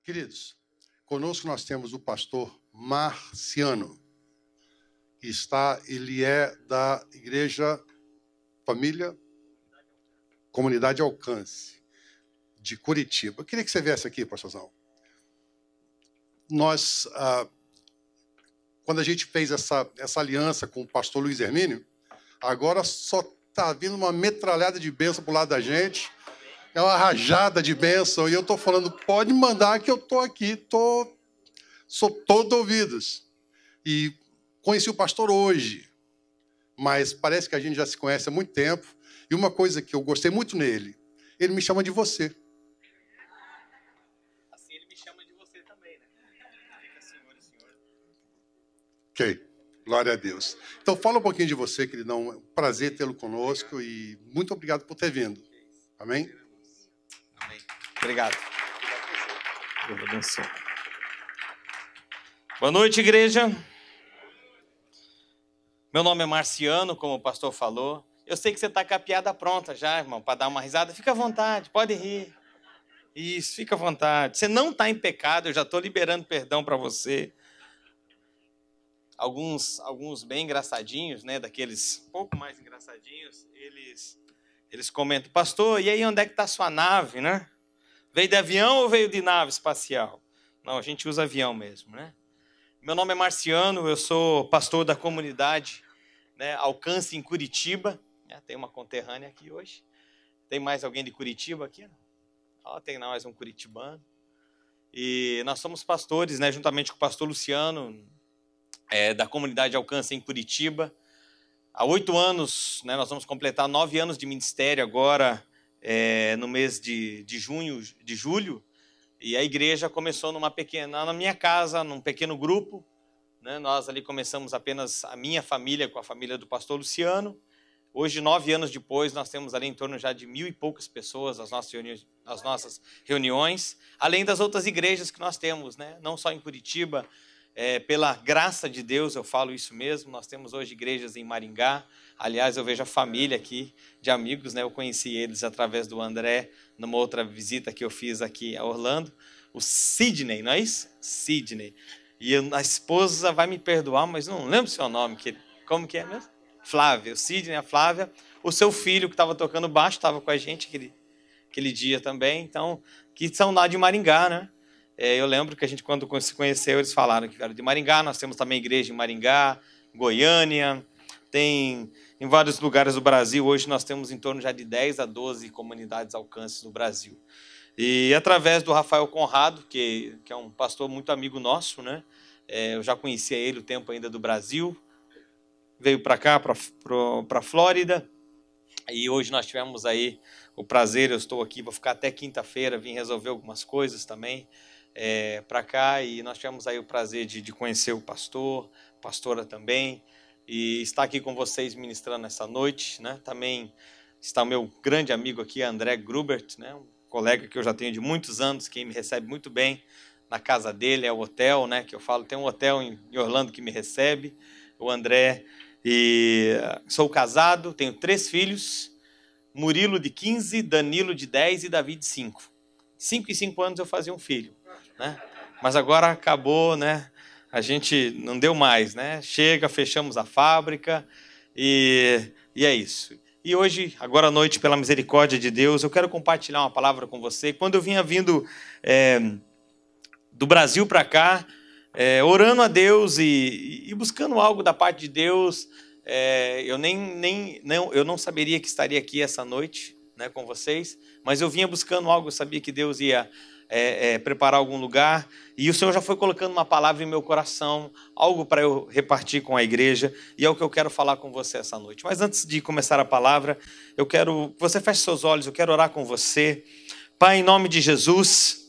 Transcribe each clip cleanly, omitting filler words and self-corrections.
Queridos, conosco nós temos o pastor Marciano, que ele é da Igreja Família Comunidade Alcance, de Curitiba. Eu queria que você viesse aqui, pastorzão. Quando a gente fez essa aliança com o pastor Luiz Hermínio, agora só está vindo uma metralhada de bênção para o lado da gente. É uma rajada de bênção. E eu estou falando, pode mandar que eu estou aqui, sou todo ouvidos. E conheci o pastor hoje, mas parece que a gente já se conhece há muito tempo. E uma coisa que eu gostei muito nele, ele me chama de você. Assim ele me chama de você também, né? Fica senhor e senhora. Ok, glória a Deus. Então fala um pouquinho de você, queridão. É um prazer tê-lo conosco e muito obrigado por ter vindo. Amém? Amém. Obrigado. Deus abençoe. Boa noite, igreja. Meu nome é Marciano, como o pastor falou. Eu sei que você está com a piada pronta já, irmão, para dar uma risada. Fica à vontade, pode rir. Isso, fica à vontade. Você não está em pecado, eu já estou liberando perdão para você. Alguns bem engraçadinhos, né, daqueles um pouco mais engraçadinhos, eles comentam, pastor, e aí onde é que está a sua nave, né? Veio de avião ou veio de nave espacial? Não, a gente usa avião mesmo, né? Meu nome é Marciano, eu sou pastor da comunidade, né, Alcance em Curitiba. Tem uma conterrânea aqui hoje. Tem mais alguém de Curitiba aqui? Tem mais um curitibano. E nós somos pastores, né, juntamente com o pastor Luciano, da comunidade Alcance em Curitiba. Há 8 anos, né, nós vamos completar 9 anos de ministério agora, no mês de julho. E a igreja começou na minha casa, num pequeno grupo. Né, nós ali começamos apenas a minha família com a família do pastor Luciano. Hoje, 9 anos depois, nós temos ali em torno já de 1.000 e poucas pessoas nas nossas reuniões, além das outras igrejas que nós temos, né? Não só em Curitiba, pela graça de Deus, eu falo isso mesmo, nós temos hoje igrejas em Maringá. Aliás, eu vejo a família aqui de amigos, né? Eu conheci eles através do André, numa outra visita que eu fiz aqui a Orlando. O Sidney, não é isso? Sidney. E a esposa vai me perdoar, mas não lembro o seu nome. Como que é mesmo? Flávia, o Sidney, a Flávia, o seu filho que estava tocando baixo, estava com a gente aquele dia também, então, que são lá de Maringá, né? Eu lembro que a gente, quando se conheceu, eles falaram que eram de Maringá. Nós temos também igreja em Maringá, Goiânia, tem em vários lugares do Brasil. Hoje nós temos em torno já de 10 a 12 comunidades alcances no Brasil. E através do Rafael Conrado, que é um pastor muito amigo nosso, né? Eu já conhecia ele o tempo ainda do Brasil, veio para cá, para a Flórida, e hoje nós tivemos aí o prazer, eu estou aqui, vou ficar até quinta-feira, vim resolver algumas coisas também para cá, e nós tivemos aí o prazer de conhecer o pastor, pastora também, e estar aqui com vocês ministrando essa noite, né? Também está o meu grande amigo aqui, André Grubert, né? Um colega que eu já tenho de muitos anos, que me recebe muito bem na casa dele, é o hotel, né? Que eu falo, tem um hotel em Orlando que me recebe, o André. E sou casado, tenho 3 filhos, Murilo de 15, Danilo de 10 e Davi de 5. 5 e 5 anos eu fazia um filho, né? Mas agora acabou, né? A gente não deu mais, né? Chega, fechamos a fábrica e é isso. E hoje, agora à noite, pela misericórdia de Deus, eu quero compartilhar uma palavra com você. Quando eu vinha vindo do Brasil para cá, orando a Deus e buscando algo da parte de Deus, eu não saberia que estaria aqui essa noite, né, com vocês, mas eu vinha buscando algo, eu sabia que Deus ia preparar algum lugar, e o Senhor já foi colocando uma palavra em meu coração, algo para eu repartir com a igreja, e é o que eu quero falar com você essa noite. Mas antes de começar a palavra, eu quero que você feche seus olhos, eu quero orar com você. Pai, em nome de Jesus,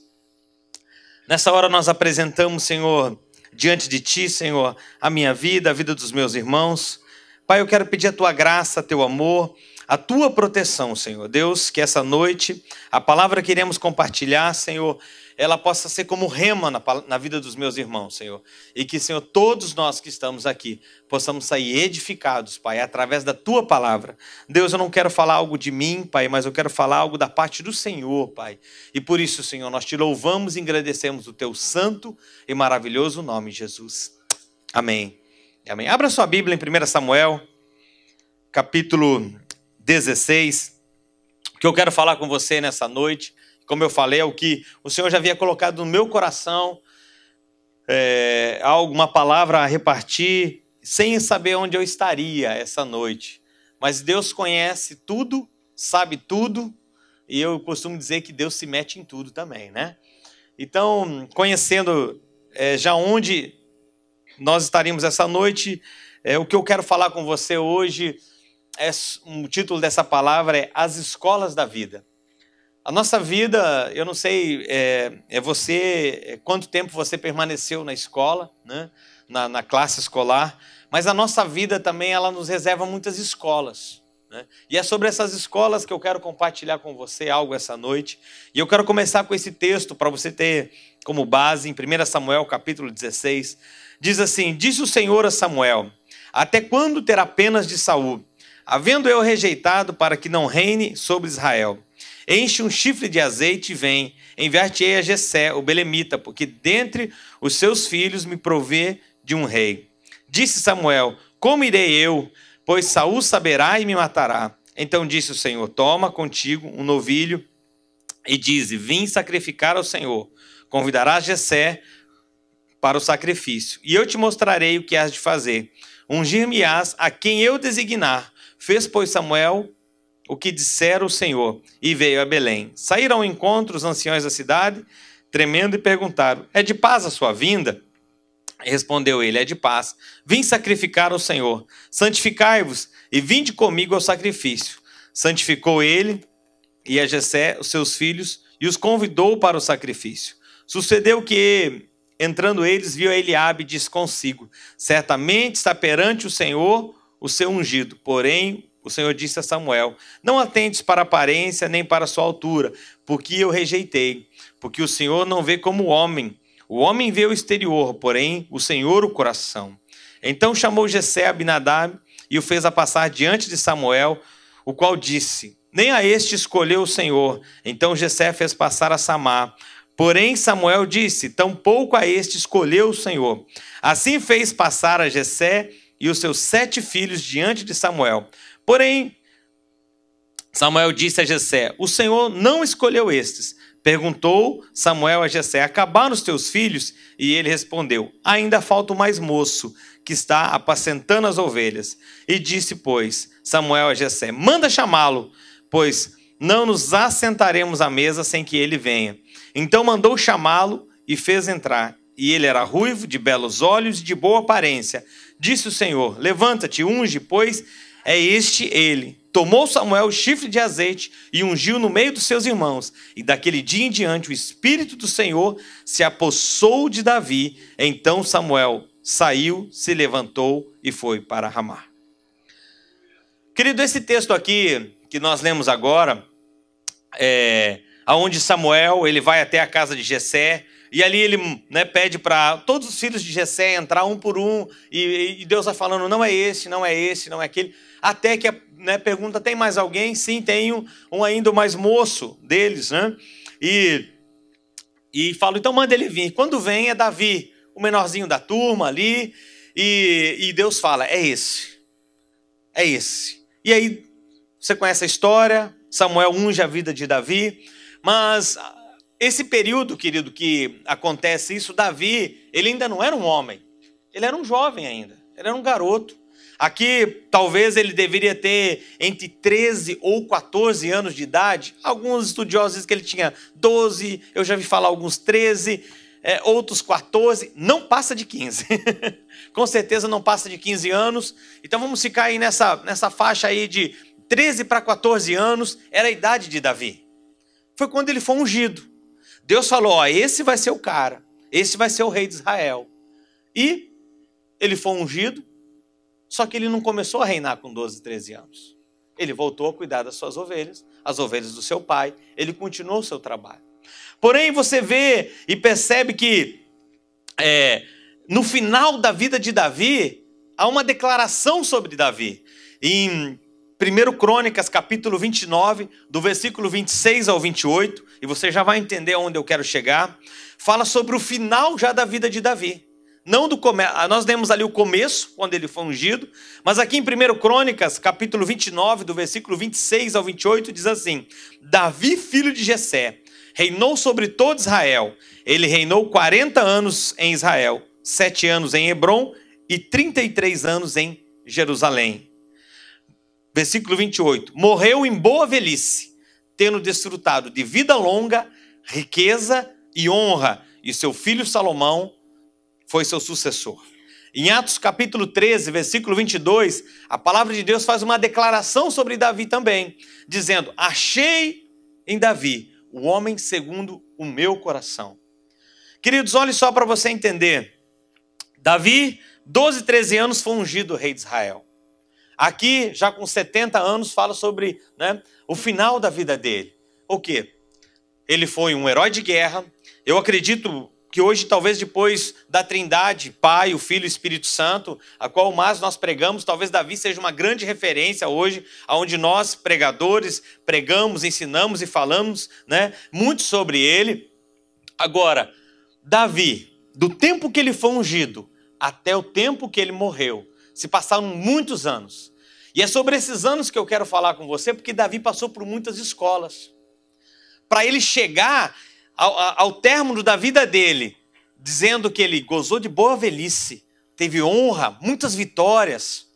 nessa hora nós apresentamos, Senhor, diante de Ti, Senhor, a minha vida, a vida dos meus irmãos. Pai, eu quero pedir a Tua graça, Teu amor, a tua proteção, Senhor. Deus, que essa noite a palavra que iremos compartilhar, Senhor, ela possa ser como rema na vida dos meus irmãos, Senhor. E que, Senhor, todos nós que estamos aqui possamos sair edificados, Pai, através da tua palavra. Deus, eu não quero falar algo de mim, Pai, mas eu quero falar algo da parte do Senhor, Pai. E por isso, Senhor, nós te louvamos e engrandecemos o teu santo e maravilhoso nome, Jesus. Amém. Amém. Abra sua Bíblia em 1 Samuel, capítulo 16. O que eu quero falar com você nessa noite, como eu falei, é o que o Senhor já havia colocado no meu coração, alguma palavra a repartir, sem saber onde eu estaria essa noite. Mas Deus conhece tudo, sabe tudo, e eu costumo dizer que Deus se mete em tudo também, né? Então, conhecendo já onde nós estaríamos essa noite, o que eu quero falar com você hoje, o título dessa palavra é As Escolas da Vida. A nossa vida, eu não sei, quanto tempo você permaneceu na escola, né? na classe escolar, mas a nossa vida também, ela nos reserva muitas escolas, né? E é sobre essas escolas que eu quero compartilhar com você algo essa noite. E eu quero começar com esse texto para você ter como base, em 1 Samuel capítulo 16, diz assim: disse o Senhor a Samuel, até quando terá penas de Saul, havendo eu rejeitado para que não reine sobre Israel? Enche um chifre de azeite e vem, enviar-te-ei a Jessé, o belemita, porque dentre os seus filhos me provê de um rei. Disse Samuel, como irei eu? Pois Saul saberá e me matará. Então disse o Senhor, toma contigo um novilho e dize, vim sacrificar ao Senhor. Convidarás Jessé para o sacrifício, e eu te mostrarei o que has de fazer. Ungir-me-ás a quem eu designar. Fez, pois, Samuel o que dissera o Senhor, e veio a Belém. Saíram ao encontro os anciões da cidade, tremendo, e perguntaram, é de paz a sua vinda? E respondeu ele, é de paz. Vim sacrificar ao Senhor. Santificai-vos, e vinde comigo ao sacrifício. Santificou ele e a Jessé, os seus filhos, e os convidou para o sacrifício. Sucedeu que, entrando eles, viu a Eliabe e disse consigo, certamente está perante o Senhor o seu ungido. Porém, o Senhor disse a Samuel, não atentes para a aparência nem para a sua altura, porque eu rejeitei. Porque o Senhor não vê como o homem vê o exterior, porém o Senhor o coração. Então chamou Jessé a Abinadab e o fez a passar diante de Samuel, o qual disse, nem a este escolheu o Senhor. Então Jessé fez passar a Samar. Porém Samuel disse, tampouco a este escolheu o Senhor. Assim fez passar a Jessé e os seus 7 filhos diante de Samuel. Porém, Samuel disse a Jessé, o Senhor não escolheu estes. Perguntou Samuel a Jessé, acabaram os teus filhos? E ele respondeu, ainda falta o mais moço, que está apacentando as ovelhas. E disse, pois, Samuel a Jessé, manda chamá-lo, pois não nos assentaremos à mesa sem que ele venha. Então mandou chamá-lo e fez entrar. E ele era ruivo, de belos olhos e de boa aparência. Disse o Senhor, levanta-te, unge, pois é este ele. Tomou Samuel o chifre de azeite e ungiu no meio dos seus irmãos. E daquele dia em diante o Espírito do Senhor se apossou de Davi. Então Samuel saiu, se levantou e foi para Ramá. Querido, esse texto aqui que nós lemos agora, aonde Samuel ele vai até a casa de Jessé, e ali ele pede para todos os filhos de Jessé entrar um por um, e Deus vai falando, não é esse, não é esse, não é aquele, até que pergunta, tem mais alguém? Sim, tem um ainda mais moço deles, né? E fala, então manda ele vir. Quando vem é Davi, o menorzinho da turma ali, e Deus fala, é esse. E aí, você conhece a história, Samuel unge a vida de Davi, mas esse período, querido, que acontece isso, Davi, ele ainda não era um homem, ele era um jovem ainda, ele era um garoto. Aqui, talvez ele deveria ter entre 13 ou 14 anos de idade. Alguns estudiosos dizem que ele tinha 12, eu já vi falar alguns 13, outros 14, não passa de 15. Com certeza não passa de 15 anos. Então vamos ficar aí nessa faixa aí de 13 para 14 anos, era a idade de Davi. Foi quando ele foi ungido. Deus falou, esse vai ser o cara, esse vai ser o rei de Israel. E ele foi ungido, só que ele não começou a reinar com 12, 13 anos. Ele voltou a cuidar das suas ovelhas, as ovelhas do seu pai. Ele continuou o seu trabalho. Porém, você vê e percebe que no final da vida de Davi, há uma declaração sobre Davi. Em 1 Crônicas, capítulo 29, do versículo 26 ao 28, e você já vai entender onde eu quero chegar, fala sobre o final já da vida de Davi. Não do começo, nós demos ali o começo, quando ele foi ungido, mas aqui em 1 Crônicas, capítulo 29, do versículo 26 ao 28, diz assim: Davi, filho de Jessé, reinou sobre todo Israel. Ele reinou 40 anos em Israel, 7 anos em Hebrom e 33 anos em Jerusalém. Versículo 28. Morreu em boa velhice, tendo desfrutado de vida longa, riqueza e honra, e seu filho Salomão foi seu sucessor. Em Atos capítulo 13, versículo 22, a palavra de Deus faz uma declaração sobre Davi também, dizendo: achei em Davi o homem segundo o meu coração. Queridos, olhe só para você entender. Davi, 12, 13 anos, foi ungido rei de Israel. Aqui, já com 70 anos, fala sobre o final da vida dele. O quê? Ele foi um herói de guerra. Eu acredito que hoje, talvez depois da Trindade, Pai, o Filho e o Espírito Santo, a qual mais nós pregamos, talvez Davi seja uma grande referência hoje, onde nós, pregadores, pregamos, ensinamos e falamos muito sobre ele. Agora, Davi, do tempo que ele foi ungido até o tempo que ele morreu, se passaram muitos anos. E é sobre esses anos que eu quero falar com você, porque Davi passou por muitas escolas. Para ele chegar ao término da vida dele, dizendo que ele gozou de boa velhice, teve honra, muitas vitórias,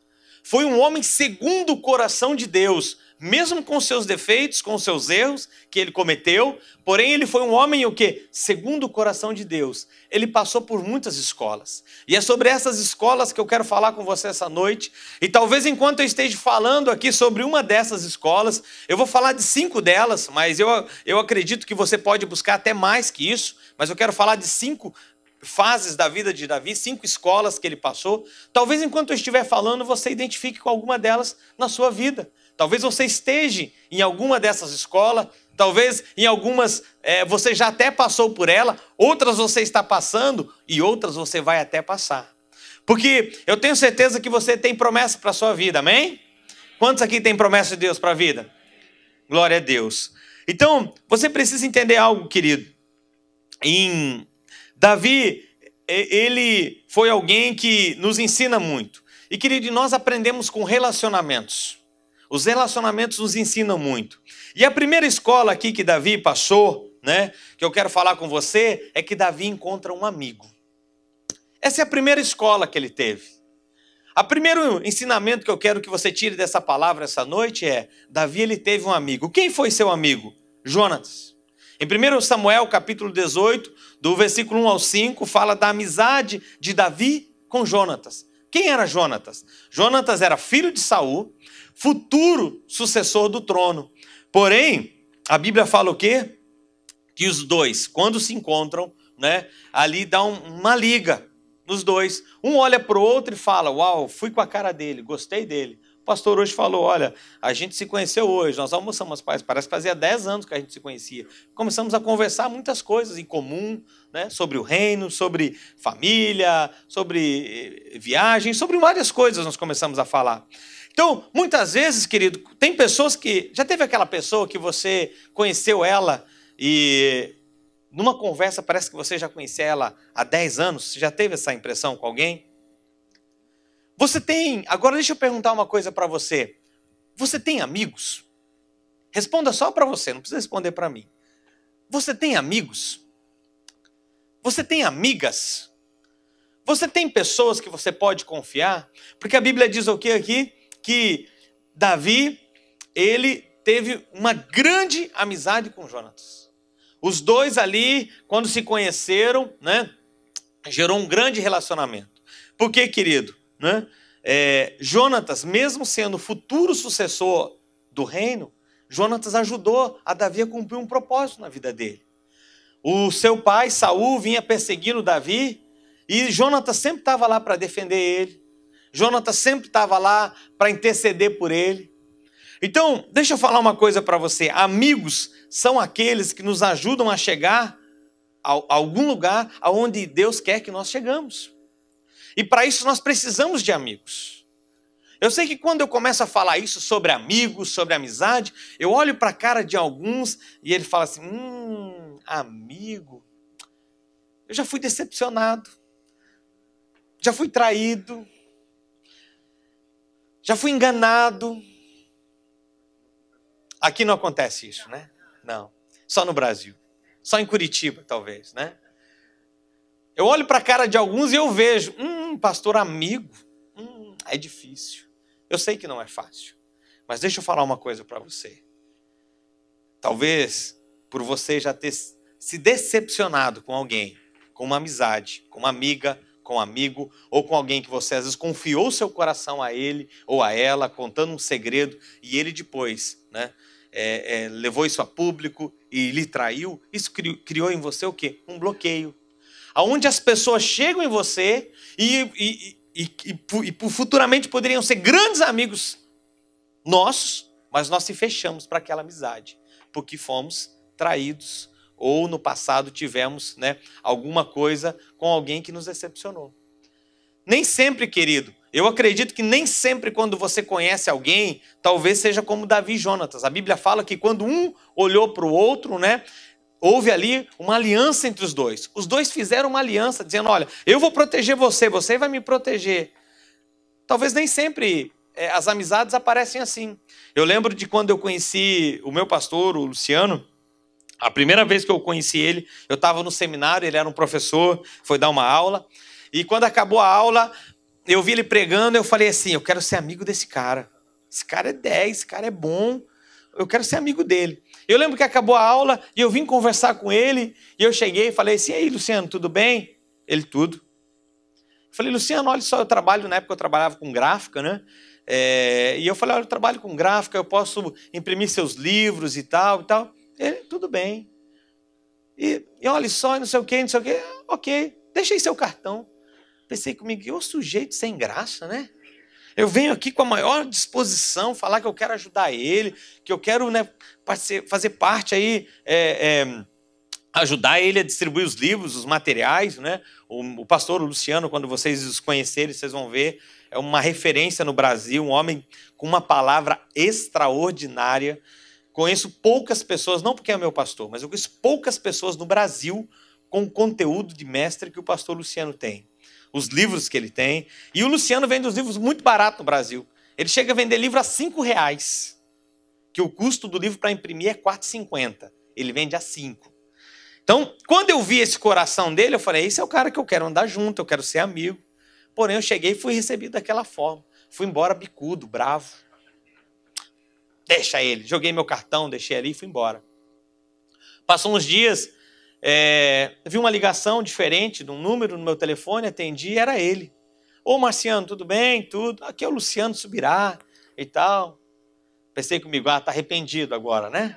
foi um homem segundo o coração de Deus, mesmo com seus defeitos, com seus erros que ele cometeu, porém ele foi um homem o quê? Segundo o coração de Deus. Ele passou por muitas escolas. E é sobre essas escolas que eu quero falar com você essa noite. E talvez enquanto eu esteja falando aqui sobre uma dessas escolas, eu vou falar de 5 delas, mas eu acredito que você pode buscar até mais que isso, mas eu quero falar de 5 fases da vida de Davi, 5 escolas que ele passou. Talvez enquanto eu estiver falando, você identifique com alguma delas na sua vida. Talvez você esteja em alguma dessas escolas, talvez em algumas você já até passou por ela, outras você está passando e outras você vai até passar. Porque eu tenho certeza que você tem promessa para a sua vida, amém? Quantos aqui tem promessa de Deus para a vida? Glória a Deus. Então, você precisa entender algo, querido. Davi, ele foi alguém que nos ensina muito. E, querido, nós aprendemos com relacionamentos. Os relacionamentos nos ensinam muito. E a primeira escola aqui que Davi passou, que eu quero falar com você, é que Davi encontra um amigo. Essa é a primeira escola que ele teve. O primeiro ensinamento que eu quero que você tire dessa palavra essa noite é: Davi, ele teve um amigo. Quem foi seu amigo? Jonatas. Em 1 Samuel, capítulo 18, do versículo 1 ao 5, fala da amizade de Davi com Jonatas. Quem era Jonatas? Jonatas era filho de Saul, futuro sucessor do trono. Porém, a Bíblia fala o quê? Que os dois, quando se encontram, ali dá uma liga nos dois. Um olha para o outro e fala: uau, fui com a cara dele, gostei dele. O pastor hoje falou: olha, a gente se conheceu hoje, nós almoçamos, parece que fazia 10 anos que a gente se conhecia. Começamos a conversar muitas coisas em comum, sobre o reino, sobre família, sobre viagem, sobre várias coisas nós começamos a falar. Então, muitas vezes, querido, tem pessoas que... Já teve aquela pessoa que você conheceu ela e numa conversa parece que você já conhecia ela há 10 anos? Você já teve essa impressão com alguém? Você tem... Agora deixa eu perguntar uma coisa para você. Você tem amigos? Responda só para você, não precisa responder para mim. Você tem amigos? Você tem amigas? Você tem pessoas que você pode confiar? Porque a Bíblia diz o que aqui? Que Davi, ele teve uma grande amizade com Jonatas. Os dois ali, quando se conheceram, gerou um grande relacionamento. Por quê, querido? Jonatas, mesmo sendo o futuro sucessor do reino, Jonatas ajudou a Davi a cumprir um propósito na vida dele. O seu pai, Saul, vinha perseguindo Davi e Jonatas sempre estava lá para defender ele. Jonatas sempre estava lá para interceder por ele. Então, deixa eu falar uma coisa para você. Amigos são aqueles que nos ajudam a chegar a algum lugar aonde Deus quer que nós chegamos. E para isso nós precisamos de amigos. Eu sei que quando eu começo a falar isso sobre amigos, sobre amizade, eu olho para a cara de alguns e ele fala assim, amigo, eu já fui decepcionado, já fui traído, já fui enganado. Aqui não acontece isso, né? Não, só no Brasil, só em Curitiba talvez, né? Eu olho para a cara de alguns e eu vejo, pastor amigo, é difícil. Eu sei que não é fácil, mas deixa eu falar uma coisa para você. Talvez por você já ter se decepcionado com alguém, com uma amizade, com uma amiga, com um amigo, ou com alguém que você às vezes confiou seu coração a ele ou a ela, contando um segredo, e ele depois, né, levou isso a público e lhe traiu, isso criou em você o quê? Um bloqueio. Onde as pessoas chegam em você e futuramente poderiam ser grandes amigos nossos, mas nós se fechamos para aquela amizade, porque fomos traídos ou no passado tivemos, né, alguma coisa com alguém que nos decepcionou. Nem sempre, querido, eu acredito que nem sempre quando você conhece alguém, talvez seja como Davi e Jonatas. A Bíblia fala que quando um olhou para o outro, né, houve ali uma aliança entre os dois. Os dois fizeram uma aliança, dizendo, olha, eu vou proteger você, você vai me proteger. Talvez nem sempre as amizades aparecem assim. Eu lembro de quando eu conheci o meu pastor, o Luciano. A primeira vez que eu conheci ele, eu estava no seminário, ele era um professor, foi dar uma aula. E quando acabou a aula, eu vi ele pregando, eu falei assim, eu quero ser amigo desse cara. Esse cara é 10, esse cara é bom, eu quero ser amigo dele. Eu lembro que acabou a aula e eu vim conversar com ele, e eu cheguei e falei assim, e aí, Luciano, tudo bem? Ele, tudo. Eu falei, Luciano, olha só, na época eu trabalhava com gráfica, né? E eu falei, olha, eu trabalho com gráfica, eu posso imprimir seus livros e tal, e tal. Ele, tudo bem. E olha só, não sei o quê, ok, deixa aí seu cartão. Pensei comigo, que sujeito sem graça, né? Eu venho aqui com a maior disposição, falar que eu quero ajudar ele, que eu quero, né, fazer parte aí, ajudar ele a distribuir os livros, os materiais, né? O pastor Luciano, quando vocês os conhecerem, vocês vão ver, é uma referência no Brasil, um homem com uma palavra extraordinária. Conheço poucas pessoas, não porque é meu pastor, mas eu conheço poucas pessoas no Brasil com o conteúdo de mestre que o pastor Luciano tem. Os livros que ele tem. E o Luciano vende os livros muito barato no Brasil. Ele chega a vender livro a R$5, que o custo do livro para imprimir é R$4,50. Ele vende a 5. Então, quando eu vi esse coração dele, eu falei, esse é o cara que eu quero andar junto, eu quero ser amigo. Porém, eu cheguei e fui recebido daquela forma. Fui embora bicudo, bravo. Deixa ele. Joguei meu cartão, deixei ali e fui embora. Passou uns dias, vi uma ligação diferente de um número no meu telefone, atendi, era ele. Ô, Marciano, tudo bem? Tudo. Aqui é o Luciano Subirá e tal. Pensei comigo, tá arrependido agora, né?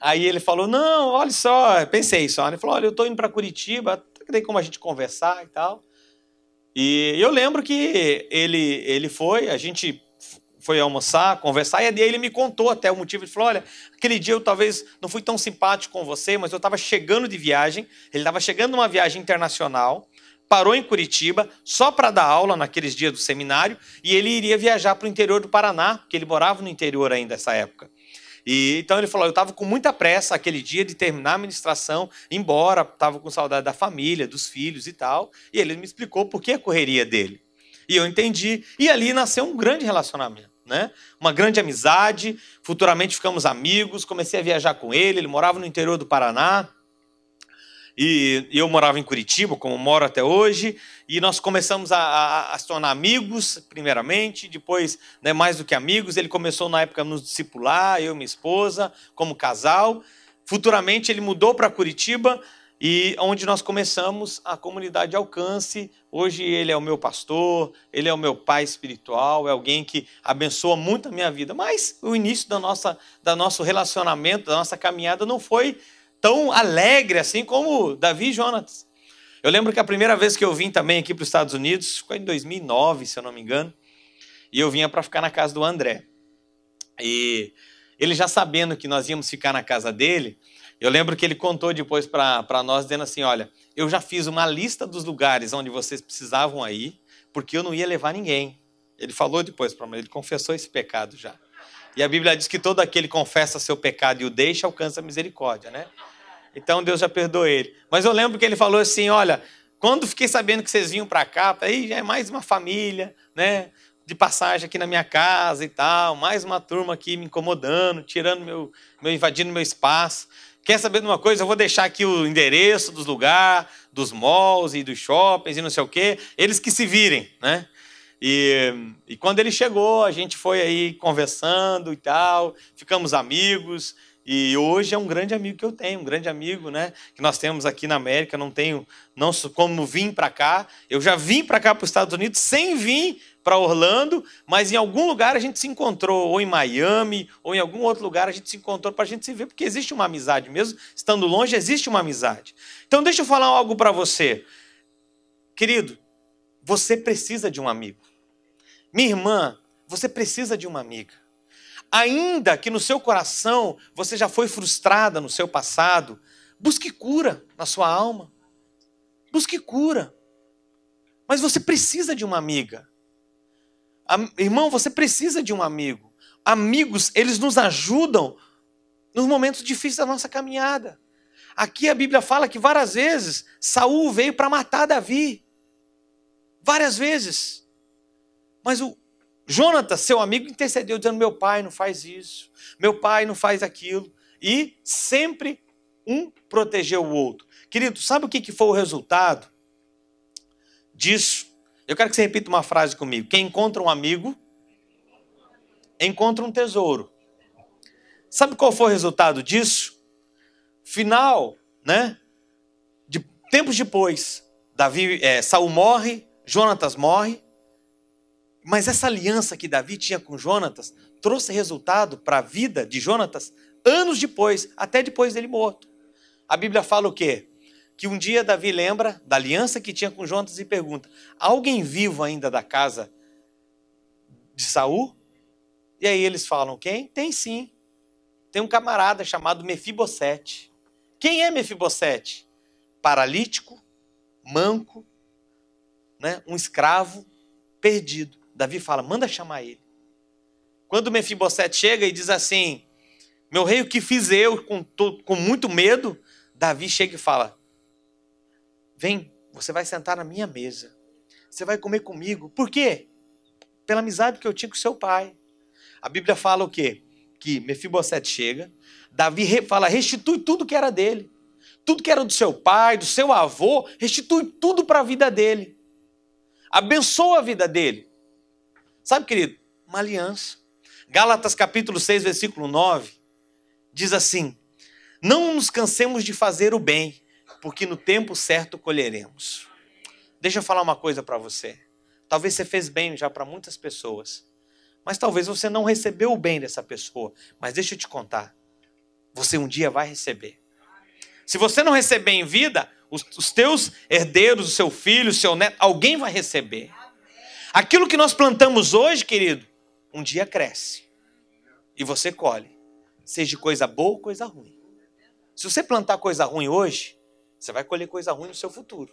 Aí ele falou, não, olha só, pensei só. Ele falou, olha, eu estou indo para Curitiba, tem como a gente conversar e tal. E eu lembro que ele foi, a gente foi almoçar, conversar, e aí ele me contou até o motivo. Ele falou, olha, aquele dia eu talvez não fui tão simpático com você, mas eu estava chegando de viagem, ele estava chegando numa viagem internacional, parou em Curitiba só para dar aula naqueles dias do seminário, e ele iria viajar para o interior do Paraná, porque ele morava no interior ainda nessa época. E então ele falou, eu estava com muita pressa aquele dia de terminar a ministração, ir embora, estava com saudade da família, dos filhos e tal, e ele me explicou por que a correria dele. E eu entendi, e ali nasceu um grande relacionamento, né? Uma grande amizade, futuramente ficamos amigos, comecei a viajar com ele morava no interior do Paraná, e eu morava em Curitiba, como moro até hoje, e nós começamos a se tornar amigos, primeiramente, depois, né, mais do que amigos, ele começou na época a nos discipular, eu e minha esposa, como casal. Futuramente ele mudou para Curitiba, e onde nós começamos a comunidade Alcance. Hoje ele é o meu pastor, ele é o meu pai espiritual, é alguém que abençoa muito a minha vida. Mas o início do nosso relacionamento, da nossa caminhada não foi tão alegre assim como Davi e Jonatas. Eu lembro que a primeira vez que eu vim também aqui para os Estados Unidos, foi em 2009, se eu não me engano, e eu vinha para ficar na casa do André. E ele já sabendo que nós íamos ficar na casa dele, eu lembro que ele contou depois para nós, dizendo assim, olha, eu já fiz uma lista dos lugares onde vocês precisavam ir, porque eu não ia levar ninguém. Ele falou depois para mim, ele confessou esse pecado já. E a Bíblia diz que todo aquele que confessa seu pecado e o deixa, alcança a misericórdia, né? Então Deus já perdoou ele. Mas eu lembro que ele falou assim, olha, quando fiquei sabendo que vocês vinham para cá, aí já é mais uma família, né? De passagem aqui na minha casa e tal, mais uma turma aqui me incomodando, tirando invadindo meu espaço. Quer saber de uma coisa? Eu vou deixar aqui o endereço dos lugares, dos malls e dos shoppings e não sei o quê, eles que se virem, né? E quando ele chegou, a gente foi aí conversando e tal, ficamos amigos, e hoje é um grande amigo que eu tenho, um grande amigo, né? Que nós temos aqui na América, não como vim para cá, eu já vim para cá para os Estados Unidos sem vir para Orlando, mas em algum lugar a gente se encontrou, ou em Miami, ou em algum outro lugar a gente se encontrou para a gente se ver, porque existe uma amizade mesmo, estando longe existe uma amizade. Então deixa eu falar algo para você. Querido, você precisa de um amigo. Minha irmã, você precisa de uma amiga. Ainda que no seu coração você já foi frustrada no seu passado, busque cura na sua alma. Busque cura. Mas você precisa de uma amiga. Irmão, você precisa de um amigo. Amigos, eles nos ajudam nos momentos difíceis da nossa caminhada. Aqui a Bíblia fala que várias vezes Saul veio para matar Davi. Várias vezes. Mas o Jonatas, seu amigo, intercedeu dizendo, meu pai não faz isso, meu pai não faz aquilo. E sempre um protegeu o outro. Querido, sabe o que foi o resultado disso? Eu quero que você repita uma frase comigo. Quem encontra um amigo, encontra um tesouro. Sabe qual foi o resultado disso? Final, né? De tempos depois, Saul morre, Jonatas morre. Mas essa aliança que Davi tinha com Jonatas trouxe resultado para a vida de Jonatas anos depois, até depois dele morto. A Bíblia fala o quê? Que um dia Davi lembra da aliança que tinha com Jonatas e pergunta, alguém vivo ainda da casa de Saul? E aí eles falam, quem? Tem sim. Tem um camarada chamado Mefibosete. Quem é Mefibosete? Paralítico, manco, né? Um escravo perdido. Davi fala, manda chamar ele. Quando Mefibosete chega e diz assim, meu rei, o que fiz eu com muito medo? Davi chega e fala, vem, você vai sentar na minha mesa. Você vai comer comigo. Por quê? Pela amizade que eu tinha com seu pai. A Bíblia fala o quê? Que Mefibosete chega, Davi fala, restitui tudo que era dele. Tudo que era do seu pai, do seu avô, restitui tudo para a vida dele. Abençoa a vida dele. Sabe, querido? Uma aliança. Gálatas capítulo 6, versículo 9, diz assim, não nos cansemos de fazer o bem, porque no tempo certo colheremos. Deixa eu falar uma coisa para você. Talvez você fez bem já para muitas pessoas, mas talvez você não recebeu o bem dessa pessoa. Mas deixa eu te contar, você um dia vai receber. Se você não receber em vida, os teus herdeiros, o seu filho, o seu neto, alguém vai receber. Aquilo que nós plantamos hoje, querido, um dia cresce. E você colhe. Seja coisa boa ou coisa ruim. Se você plantar coisa ruim hoje, você vai colher coisa ruim no seu futuro.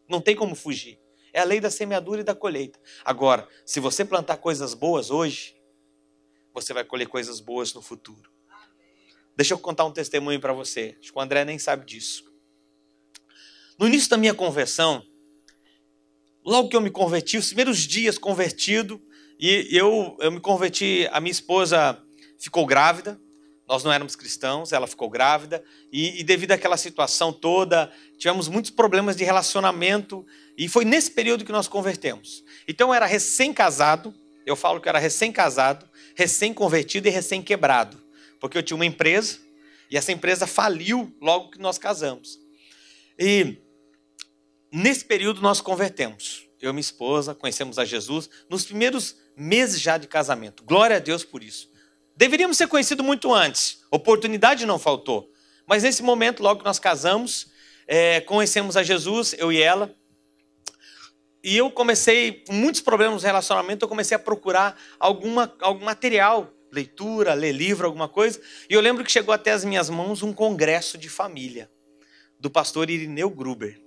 Não tem como fugir. É a lei da semeadura e da colheita. Agora, se você plantar coisas boas hoje, você vai colher coisas boas no futuro. Deixa eu contar um testemunho para você. Acho que o André nem sabe disso. No início da minha conversão, logo que eu me converti, os primeiros dias convertido, e eu me converti, a minha esposa ficou grávida, nós não éramos cristãos, ela ficou grávida, e devido àquela situação toda, tivemos muitos problemas de relacionamento, e foi nesse período que nós convertemos. Então eu era recém-casado, eu falo que eu era recém-casado, recém-convertido e recém-quebrado, porque eu tinha uma empresa, e essa empresa faliu logo que nós casamos. E nesse período nós convertemos. Eu e minha esposa conhecemos a Jesus nos primeiros meses já de casamento. Glória a Deus por isso. Deveríamos ser conhecidos muito antes. Oportunidade não faltou. Mas nesse momento, logo que nós casamos, conhecemos a Jesus, eu e ela. E eu comecei, com muitos problemas no relacionamento, eu comecei a procurar algum material leitura, ler livro, alguma coisa. E eu lembro que chegou até as minhas mãos um congresso de família do pastor Irineu Gruber.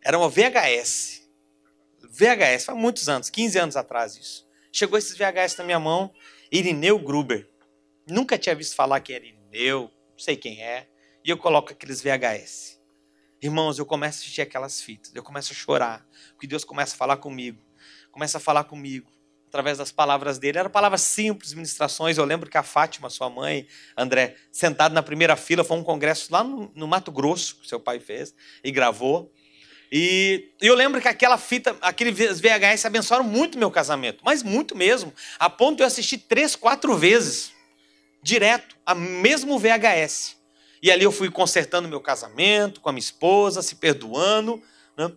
Era uma VHS. VHS, faz muitos anos, 15 anos atrás isso. Chegou esses VHS na minha mão, Irineu Gruber. Nunca tinha visto falar quem era Irineu, não sei quem é. E eu coloco aqueles VHS. Irmãos, eu começo a assistir aquelas fitas, eu começo a chorar, porque Deus começa a falar comigo. Começa a falar comigo, através das palavras dele. Eram palavras simples, ministrações. Eu lembro que a Fátima, sua mãe, André, sentado na primeira fila, foi um congresso lá no Mato Grosso, que seu pai fez, e gravou. E eu lembro que aquela fita, aqueles VHS abençoaram muito meu casamento, mas muito mesmo, a ponto de eu assistir 3, 4 vezes, direto, a mesmo VHS. E ali eu fui consertando meu casamento com a minha esposa, se perdoando, né?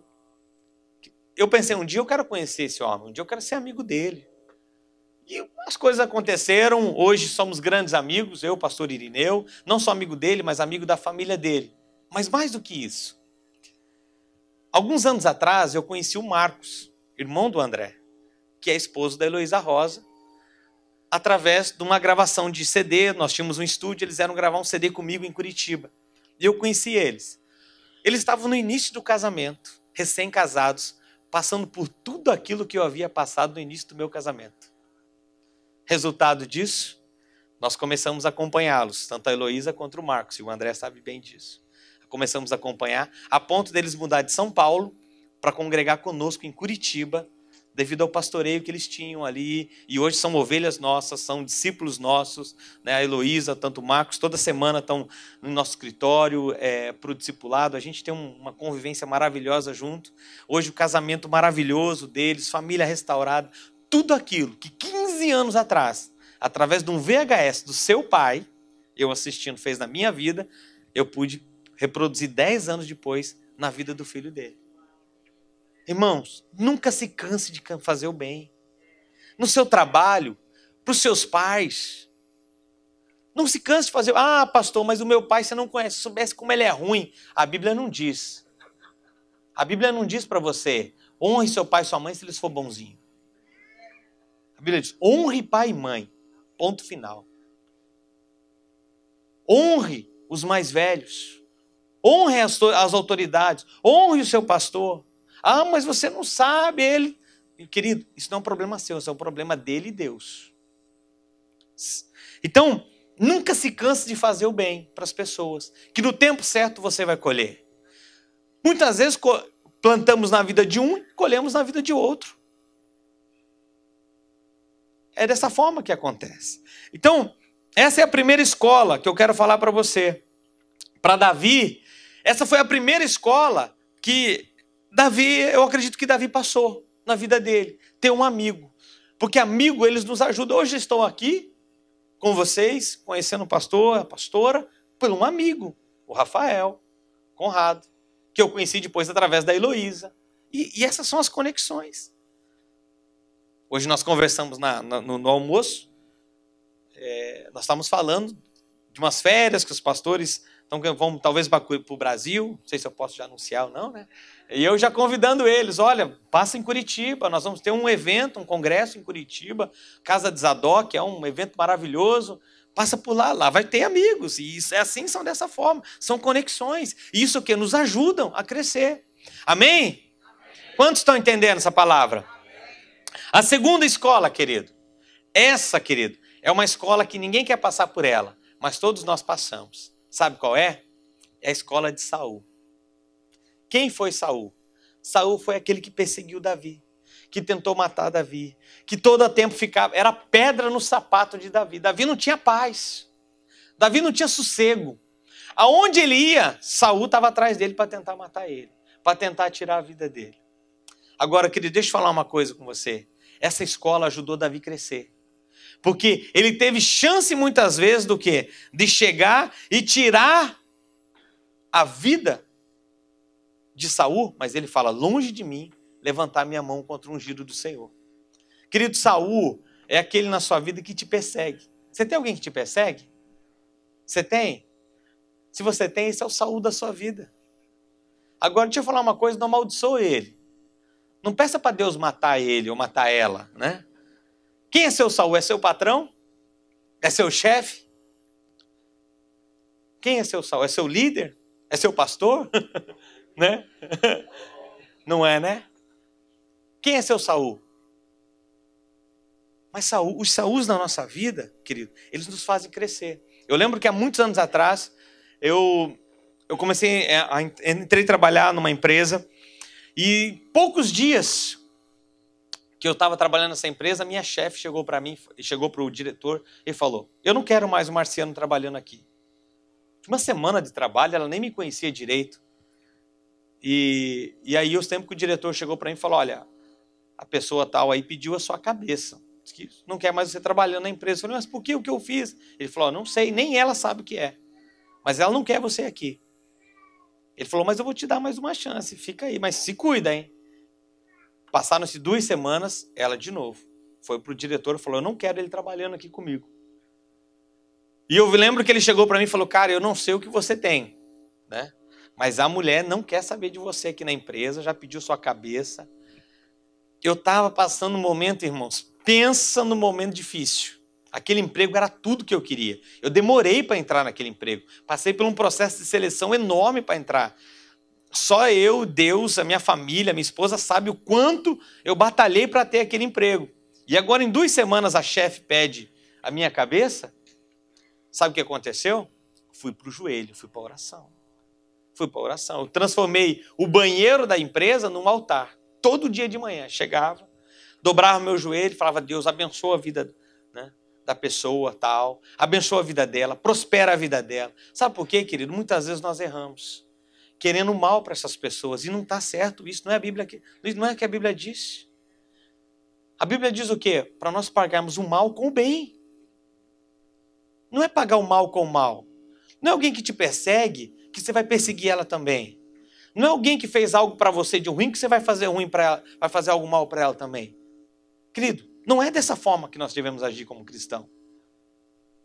Eu pensei, um dia eu quero conhecer esse homem, um dia eu quero ser amigo dele. E as coisas aconteceram, hoje somos grandes amigos, eu, pastor Irineu, não só amigo dele, mas amigo da família dele. Mas mais do que isso, alguns anos atrás eu conheci o Marcos, irmão do André, que é esposo da Heloísa Rosa, através de uma gravação de CD. Nós tínhamos um estúdio, eles vieram gravar um CD comigo em Curitiba. E eu conheci eles. Eles estavam no início do casamento, recém-casados, passando por tudo aquilo que eu havia passado no início do meu casamento. Resultado disso, nós começamos a acompanhá-los, tanto a Heloísa quanto o Marcos, e o André sabe bem disso. Começamos a acompanhar, a ponto deles mudar de São Paulo para congregar conosco em Curitiba, devido ao pastoreio que eles tinham ali, e hoje são ovelhas nossas, são discípulos nossos, né? A Heloísa, tanto o Marcos, toda semana estão no nosso escritório para o discipulado. A gente tem uma convivência maravilhosa junto. Hoje o casamento maravilhoso deles, família restaurada, tudo aquilo que 15 anos atrás, através de um VHS do seu pai, eu assistindo, fez na minha vida, eu pude reproduzir 10 anos depois na vida do filho dele. Irmãos, nunca se canse de fazer o bem. No seu trabalho, para os seus pais. Não se canse de fazer. Ah, pastor, mas o meu pai você não conhece. Se soubesse como ele é ruim, a Bíblia não diz. A Bíblia não diz para você, honre seu pai e sua mãe se eles for bonzinhos. A Bíblia diz, honre pai e mãe. Ponto final. Honre os mais velhos. Honre as autoridades. Honre o seu pastor. Ah, mas você não sabe, ele... Querido, isso não é um problema seu, isso é um problema dele e Deus. Então, nunca se canse de fazer o bem para as pessoas, que no tempo certo você vai colher. Muitas vezes plantamos na vida de um e colhemos na vida de outro. É dessa forma que acontece. Então, essa é a primeira escola que eu quero falar para você. Para Davi, essa foi a primeira escola que eu acredito que Davi passou na vida dele. Ter um amigo. Porque amigo, eles nos ajudam. Hoje estou aqui com vocês, conhecendo o pastor, a pastora, por um amigo, o Rafael Conrado, que eu conheci depois através da Heloísa. E essas são as conexões. Hoje nós conversamos no almoço, nós estamos falando de umas férias que os pastores vão talvez para o Brasil, não sei se eu posso já anunciar ou não, né? E eu já convidando eles, olha, passa em Curitiba, nós vamos ter um evento, um congresso em Curitiba, Casa de Zadok, é um evento maravilhoso, passa por lá vai ter amigos, e isso é assim, são dessa forma, são conexões, isso que nos ajudam a crescer. Amém? Quantos estão entendendo essa palavra? A segunda escola, querido, querido, é uma escola que ninguém quer passar por ela, mas todos nós passamos. Sabe qual é? É a escola de Saul. Quem foi Saul? Saul foi aquele que perseguiu Davi, que tentou matar Davi, que todo o tempo era pedra no sapato de Davi. Davi não tinha paz. Davi não tinha sossego. Aonde ele ia, Saul estava atrás dele para tentar matar ele, para tentar tirar a vida dele. Agora, querido, deixa eu falar uma coisa com você. Essa escola ajudou Davi a crescer. Porque ele teve chance muitas vezes do quê? De chegar e tirar a vida de Saul, mas ele fala, longe de mim, levantar minha mão contra o ungido do Senhor. Querido, Saul é aquele na sua vida que te persegue. Você tem alguém que te persegue? Você tem? Se você tem, esse é o Saul da sua vida. Agora, deixa eu falar uma coisa, não amaldiçoa ele. Não peça para Deus matar ele ou matar ela, né? Quem é seu Saul? É seu patrão? É seu chefe? Quem é seu Saul? É seu líder? É seu pastor? Né? Não é, né? Quem é seu Saul? Mas os Saús na nossa vida, querido, eles nos fazem crescer. Eu lembro que há muitos anos atrás, eu comecei entrei a trabalhar numa empresa e poucos dias que eu estava trabalhando nessa empresa, minha chefe chegou para mim, chegou para o diretor e falou: eu não quero mais o Marciano trabalhando aqui. Uma semana de trabalho, ela nem me conhecia direito. E aí, os tempos que o diretor chegou para mim e falou: olha, a pessoa tal aí pediu a sua cabeça. Diz que não quer mais você trabalhando na empresa. Eu falei: mas por que? O que eu fiz? Ele falou: não sei, nem ela sabe o que é. Mas ela não quer você aqui. Ele falou: mas eu vou te dar mais uma chance, fica aí, mas se cuida, hein? Passaram-se 2 semanas, ela de novo foi para o diretor e falou: eu não quero ele trabalhando aqui comigo. E eu lembro que ele chegou para mim e falou: cara, eu não sei o que você tem, né? Mas a mulher não quer saber de você aqui na empresa, já pediu sua cabeça. Eu estava passando um momento, irmãos, pensa no momento difícil. Aquele emprego era tudo que eu queria. Eu demorei para entrar naquele emprego. Passei por um processo de seleção enorme para entrar. Só eu, Deus, a minha família, a minha esposa sabe o quanto eu batalhei para ter aquele emprego. E agora, em 2 semanas, a chefe pede a minha cabeça. Sabe o que aconteceu? Fui para o joelho, fui para a oração. Fui para a oração. Eu transformei o banheiro da empresa num altar. Todo dia de manhã chegava, dobrava meu joelho e falava: Deus, abençoa a vida, né, da pessoa tal, abençoa a vida dela, prospera a vida dela. Sabe por quê, querido? Muitas vezes nós erramos, querendo mal para essas pessoas, e não está certo isso. Não é a Bíblia não é o que a Bíblia diz. A Bíblia diz o quê? Para nós pagarmos o mal com o bem. Não é pagar o mal com o mal. Não é alguém que te persegue que você vai perseguir ela também. Não é alguém que fez algo para você de ruim que você vai fazer ruim para ela, vai fazer algo mal para ela também. Querido, não é dessa forma que nós devemos agir como cristão.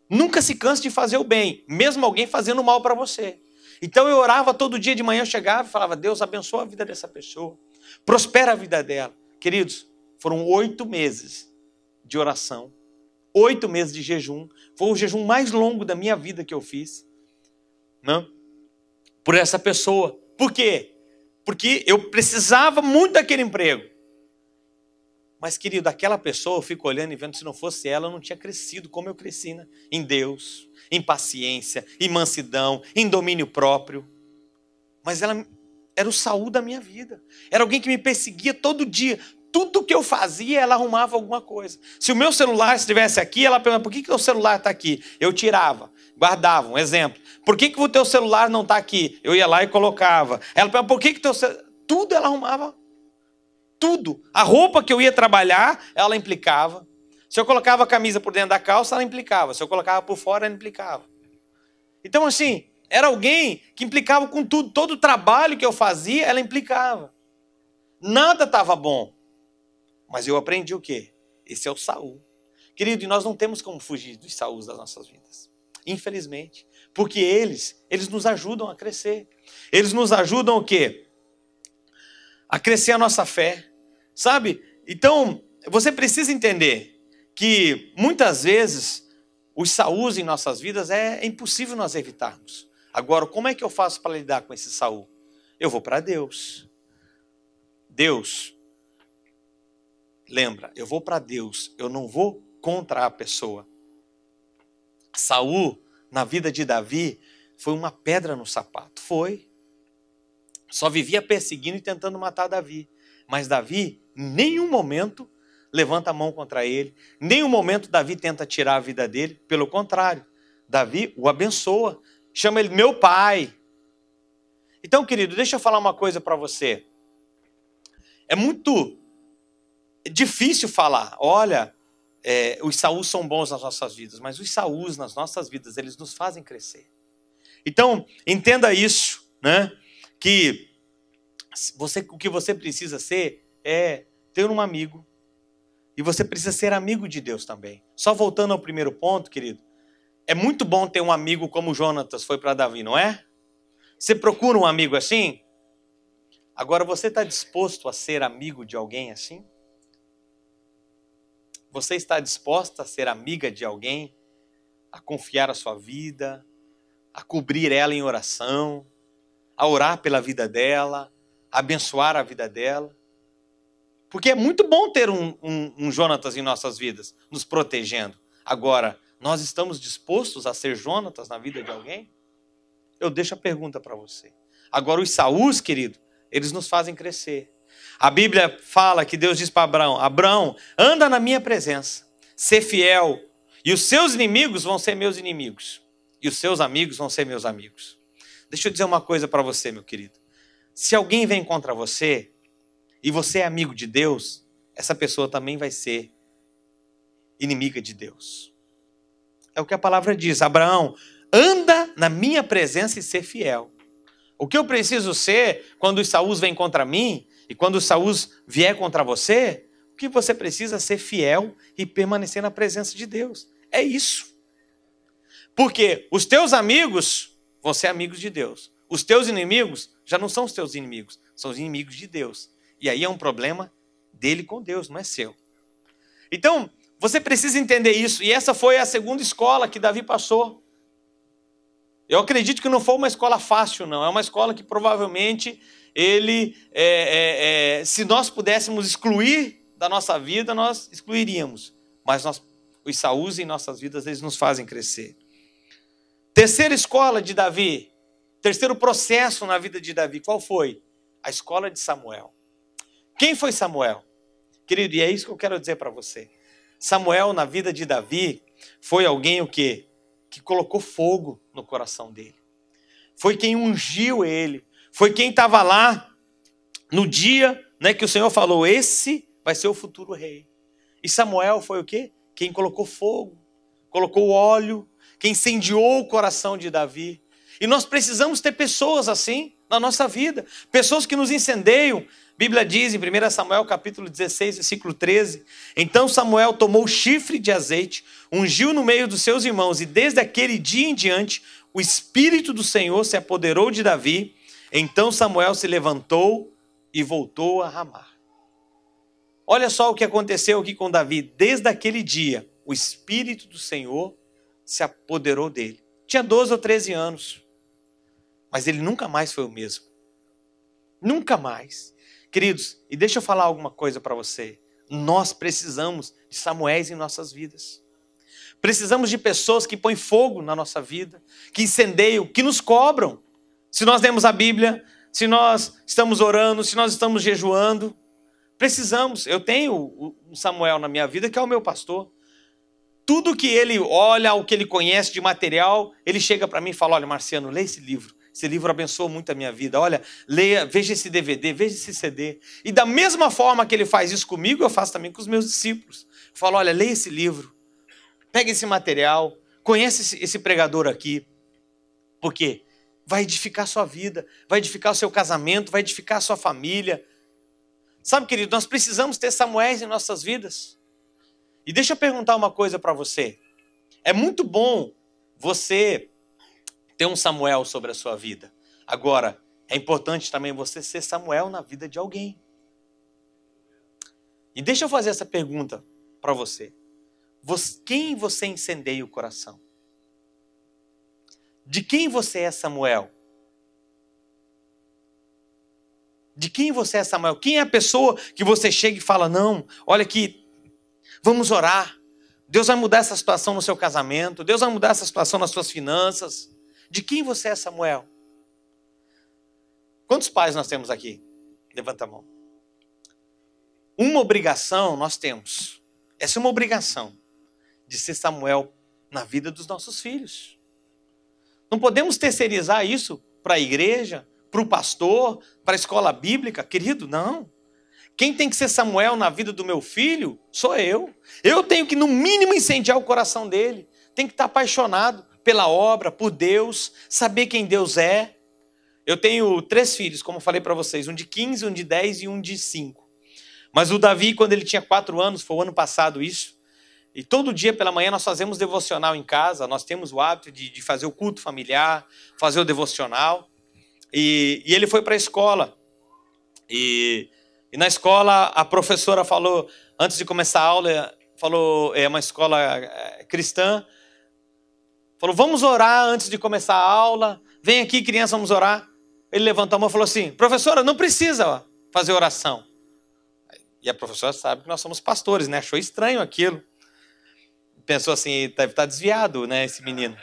Nunca se canse de fazer o bem, mesmo alguém fazendo mal para você. Então eu orava todo dia de manhã, eu chegava e falava: Deus, abençoa a vida dessa pessoa, prospera a vida dela. Queridos, foram 8 meses de oração, 8 meses de jejum. Foi o jejum mais longo da minha vida que eu fiz, né? Por essa pessoa. Por quê? Porque eu precisava muito daquele emprego. Mas, querido, aquela pessoa, eu fico olhando e vendo, se não fosse ela, eu não tinha crescido como eu cresci, né? Em Deus, em paciência, em mansidão, em domínio próprio. Mas ela era o Saul da minha vida. Era alguém que me perseguia todo dia. Tudo que eu fazia, ela arrumava alguma coisa. Se o meu celular estivesse aqui, ela perguntava: por que o seu celular está aqui? Eu tirava, guardava, um exemplo. Por que o teu celular não está aqui? Eu ia lá e colocava. Ela perguntava: por que o teu celular... Tudo ela arrumava. Tudo. A roupa que eu ia trabalhar, ela implicava. Se eu colocava a camisa por dentro da calça, ela implicava. Se eu colocava por fora, ela implicava. Então, assim, era alguém que implicava com tudo. Todo o trabalho que eu fazia, ela implicava. Nada estava bom. Mas eu aprendi o quê? Esse é o Saul. Querido, e nós não temos como fugir dos Saús das nossas vidas. Infelizmente. Porque eles nos ajudam a crescer. Eles nos ajudam o quê? A crescer a nossa fé. Sabe? Então, você precisa entender que muitas vezes os Saús em nossas vidas é impossível nós evitarmos. Agora, como é que eu faço para lidar com esse Saul? Eu vou para Deus. Deus... Lembra, eu vou para Deus, eu não vou contra a pessoa. Saul, na vida de Davi, foi uma pedra no sapato. Foi. Só vivia perseguindo e tentando matar Davi. Mas Davi, em nenhum momento, levanta a mão contra ele. Em nenhum momento Davi tenta tirar a vida dele. Pelo contrário, Davi o abençoa. Chama ele meu pai. Então, querido, deixa eu falar uma coisa para você. É muito difícil falar: olha, os Saús são bons nas nossas vidas, mas os Saús nas nossas vidas, eles nos fazem crescer. Então, entenda isso, né? Que o que você precisa ser é ter um amigo, e você precisa ser amigo de Deus também. Só voltando ao primeiro ponto, querido, é muito bom ter um amigo como Jonatas foi para Davi, não é? Você procura um amigo assim? Agora, você está disposto a ser amigo de alguém assim? Você está disposta a ser amiga de alguém a confiar a sua vida, a cobrir ela em oração, a orar pela vida dela, a abençoar a vida dela. Porque é muito bom ter um Jonatas em nossas vidas, nos protegendo. Agora, nós estamos dispostos a ser Jonatas na vida de alguém? Eu deixo a pergunta para você. Agora, os Saús, querido, eles nos fazem crescer. A Bíblia fala que Deus diz para Abraão: Abraão, anda na minha presença, ser fiel, e os seus inimigos vão ser meus inimigos, e os seus amigos vão ser meus amigos. Deixa eu dizer uma coisa para você, meu querido. Se alguém vem contra você, e você é amigo de Deus, essa pessoa também vai ser inimiga de Deus. É o que a palavra diz. Abraão, anda na minha presença e ser fiel. O que eu preciso ser quando os Saús vêm contra mim e quando os Saús vier contra você, o que você precisa é ser fiel e permanecer na presença de Deus. É isso. Porque os teus amigos vão ser amigos de Deus. Os teus inimigos já não são os teus inimigos, são os inimigos de Deus. E aí é um problema dele com Deus, não é seu. Então, você precisa entender isso. E essa foi a segunda escola que Davi passou. Eu acredito que não foi uma escola fácil, não. É uma escola que provavelmente ele, se nós pudéssemos excluir da nossa vida, nós excluiríamos. Mas os Saús em nossas vidas, eles nos fazem crescer. Terceira escola de Davi, terceiro processo na vida de Davi, qual foi? A escola de Samuel. Quem foi Samuel? Querido, e é isso que eu quero dizer para você. Samuel, na vida de Davi, foi alguém o quê? Que colocou fogo no coração dele. Foi quem ungiu ele. Foi quem estava lá no dia, né, que o Senhor falou, esse vai ser o futuro rei. E Samuel foi o quê? Quem colocou fogo, colocou óleo, quem incendiou o coração de Davi. E nós precisamos ter pessoas assim na nossa vida. Pessoas que nos incendeiam. A Bíblia diz em 1 Samuel capítulo 16, versículo 13, então Samuel tomou o chifre de azeite, ungiu no meio dos seus irmãos, e desde aquele dia em diante, o Espírito do Senhor se apoderou de Davi. Então Samuel se levantou e voltou a Ramá. Olha só o que aconteceu aqui com Davi. Desde aquele dia, o Espírito do Senhor se apoderou dele. Tinha 12 ou 13 anos, mas ele nunca mais foi o mesmo. Nunca mais. Queridos, e deixa eu falar alguma coisa para você. Nós precisamos de Samuéis em nossas vidas. Precisamos de pessoas que põem fogo na nossa vida, que incendeiam, que nos cobram. Se nós lemos a Bíblia, se nós estamos orando, se nós estamos jejuando, precisamos. Eu tenho um Samuel na minha vida que é o meu pastor. Tudo que ele olha, o que ele conhece de material, ele chega para mim e fala, olha, Marciano, lê esse livro. Esse livro abençoou muito a minha vida. Olha, leia, veja esse DVD, veja esse CD. E da mesma forma que ele faz isso comigo, eu faço também com os meus discípulos. Eu falo, olha, leia esse livro, pega esse material, conhece esse pregador aqui. Por quê? Vai edificar a sua vida, vai edificar o seu casamento, vai edificar a sua família. Sabe, querido, nós precisamos ter Samuéis em nossas vidas. E deixa eu perguntar uma coisa para você. É muito bom você ter um Samuel sobre a sua vida. Agora, é importante também você ser Samuel na vida de alguém. E deixa eu fazer essa pergunta para você. Quem você incendeia o coração? De quem você é Samuel? De quem você é Samuel? Quem é a pessoa que você chega e fala, não, olha aqui, vamos orar. Deus vai mudar essa situação no seu casamento. Deus vai mudar essa situação nas suas finanças. De quem você é Samuel? Quantos pais nós temos aqui? Levanta a mão. Uma obrigação nós temos. Essa é uma obrigação de ser Samuel na vida dos nossos filhos. Não podemos terceirizar isso para a igreja, para o pastor, para a escola bíblica. Querido, não. Quem tem que ser Samuel na vida do meu filho sou eu. Eu tenho que, no mínimo, incendiar o coração dele. Tem que estar apaixonado pela obra, por Deus, saber quem Deus é. Eu tenho 3 filhos, como eu falei para vocês, um de 15, um de 10 e um de 5. Mas o Davi, quando ele tinha 4 anos, foi o ano passado isso, e todo dia pela manhã nós fazemos devocional em casa, nós temos o hábito de fazer o culto familiar, fazer o devocional, e ele foi para a escola. E na escola a professora falou, antes de começar a aula, falou, é uma escola cristã, Falou, vamos orar antes de começar a aula. Vem aqui, criança, vamos orar. Ele levantou a mão e falou assim, professora, não precisa fazer oração. E a professora sabe que nós somos pastores, né? Achou estranho aquilo. Pensou assim, deve estar desviado, né, esse menino.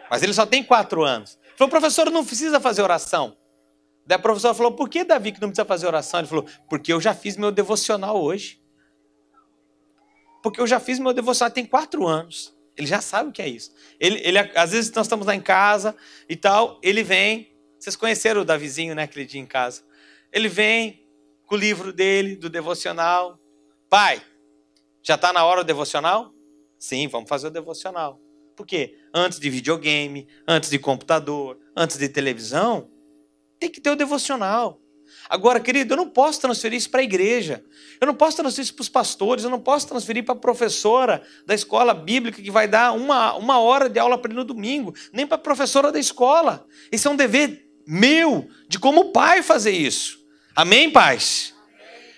Mas ele só tem 4 anos. Falou, professor, não precisa fazer oração. Daí a professora falou, por que, Davi, que não precisa fazer oração? Ele falou, porque eu já fiz meu devocional hoje. Porque eu já fiz meu devocional, tem 4 anos. Ele já sabe o que é isso. Às vezes nós estamos lá em casa e tal, ele vem, vocês conheceram o Davizinho, né, aquele dia em casa. Ele vem com o livro dele, do devocional. Pai, já está na hora do devocional? Sim, vamos fazer o devocional. Por quê? Antes de videogame, antes de computador, antes de televisão, tem que ter o devocional. Agora, querido, eu não posso transferir isso para a igreja. Eu não posso transferir isso para os pastores. Eu não posso transferir para a professora da escola bíblica que vai dar uma hora de aula para ele no domingo. Nem para a professora da escola. Esse é um dever meu, de como pai fazer isso. Amém, pais?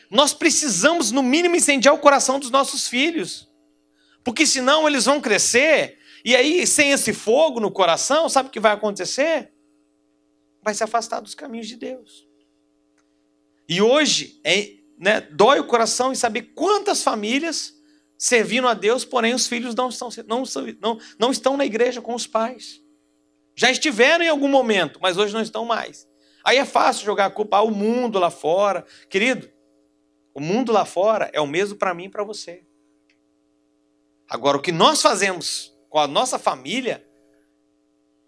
Nós precisamos, no mínimo, incendiar o coração dos nossos filhos. Porque senão eles vão crescer. E aí, sem esse fogo no coração, sabe o que vai acontecer? Vai se afastar dos caminhos de Deus. E hoje, dói o coração em saber quantas famílias servindo a Deus, porém os filhos não estão na igreja com os pais. Já estiveram em algum momento, mas hoje não estão mais. Aí é fácil jogar a culpa ao mundo lá fora. Querido, o mundo lá fora é o mesmo para mim e para você. Agora, o que nós fazemos com a nossa família,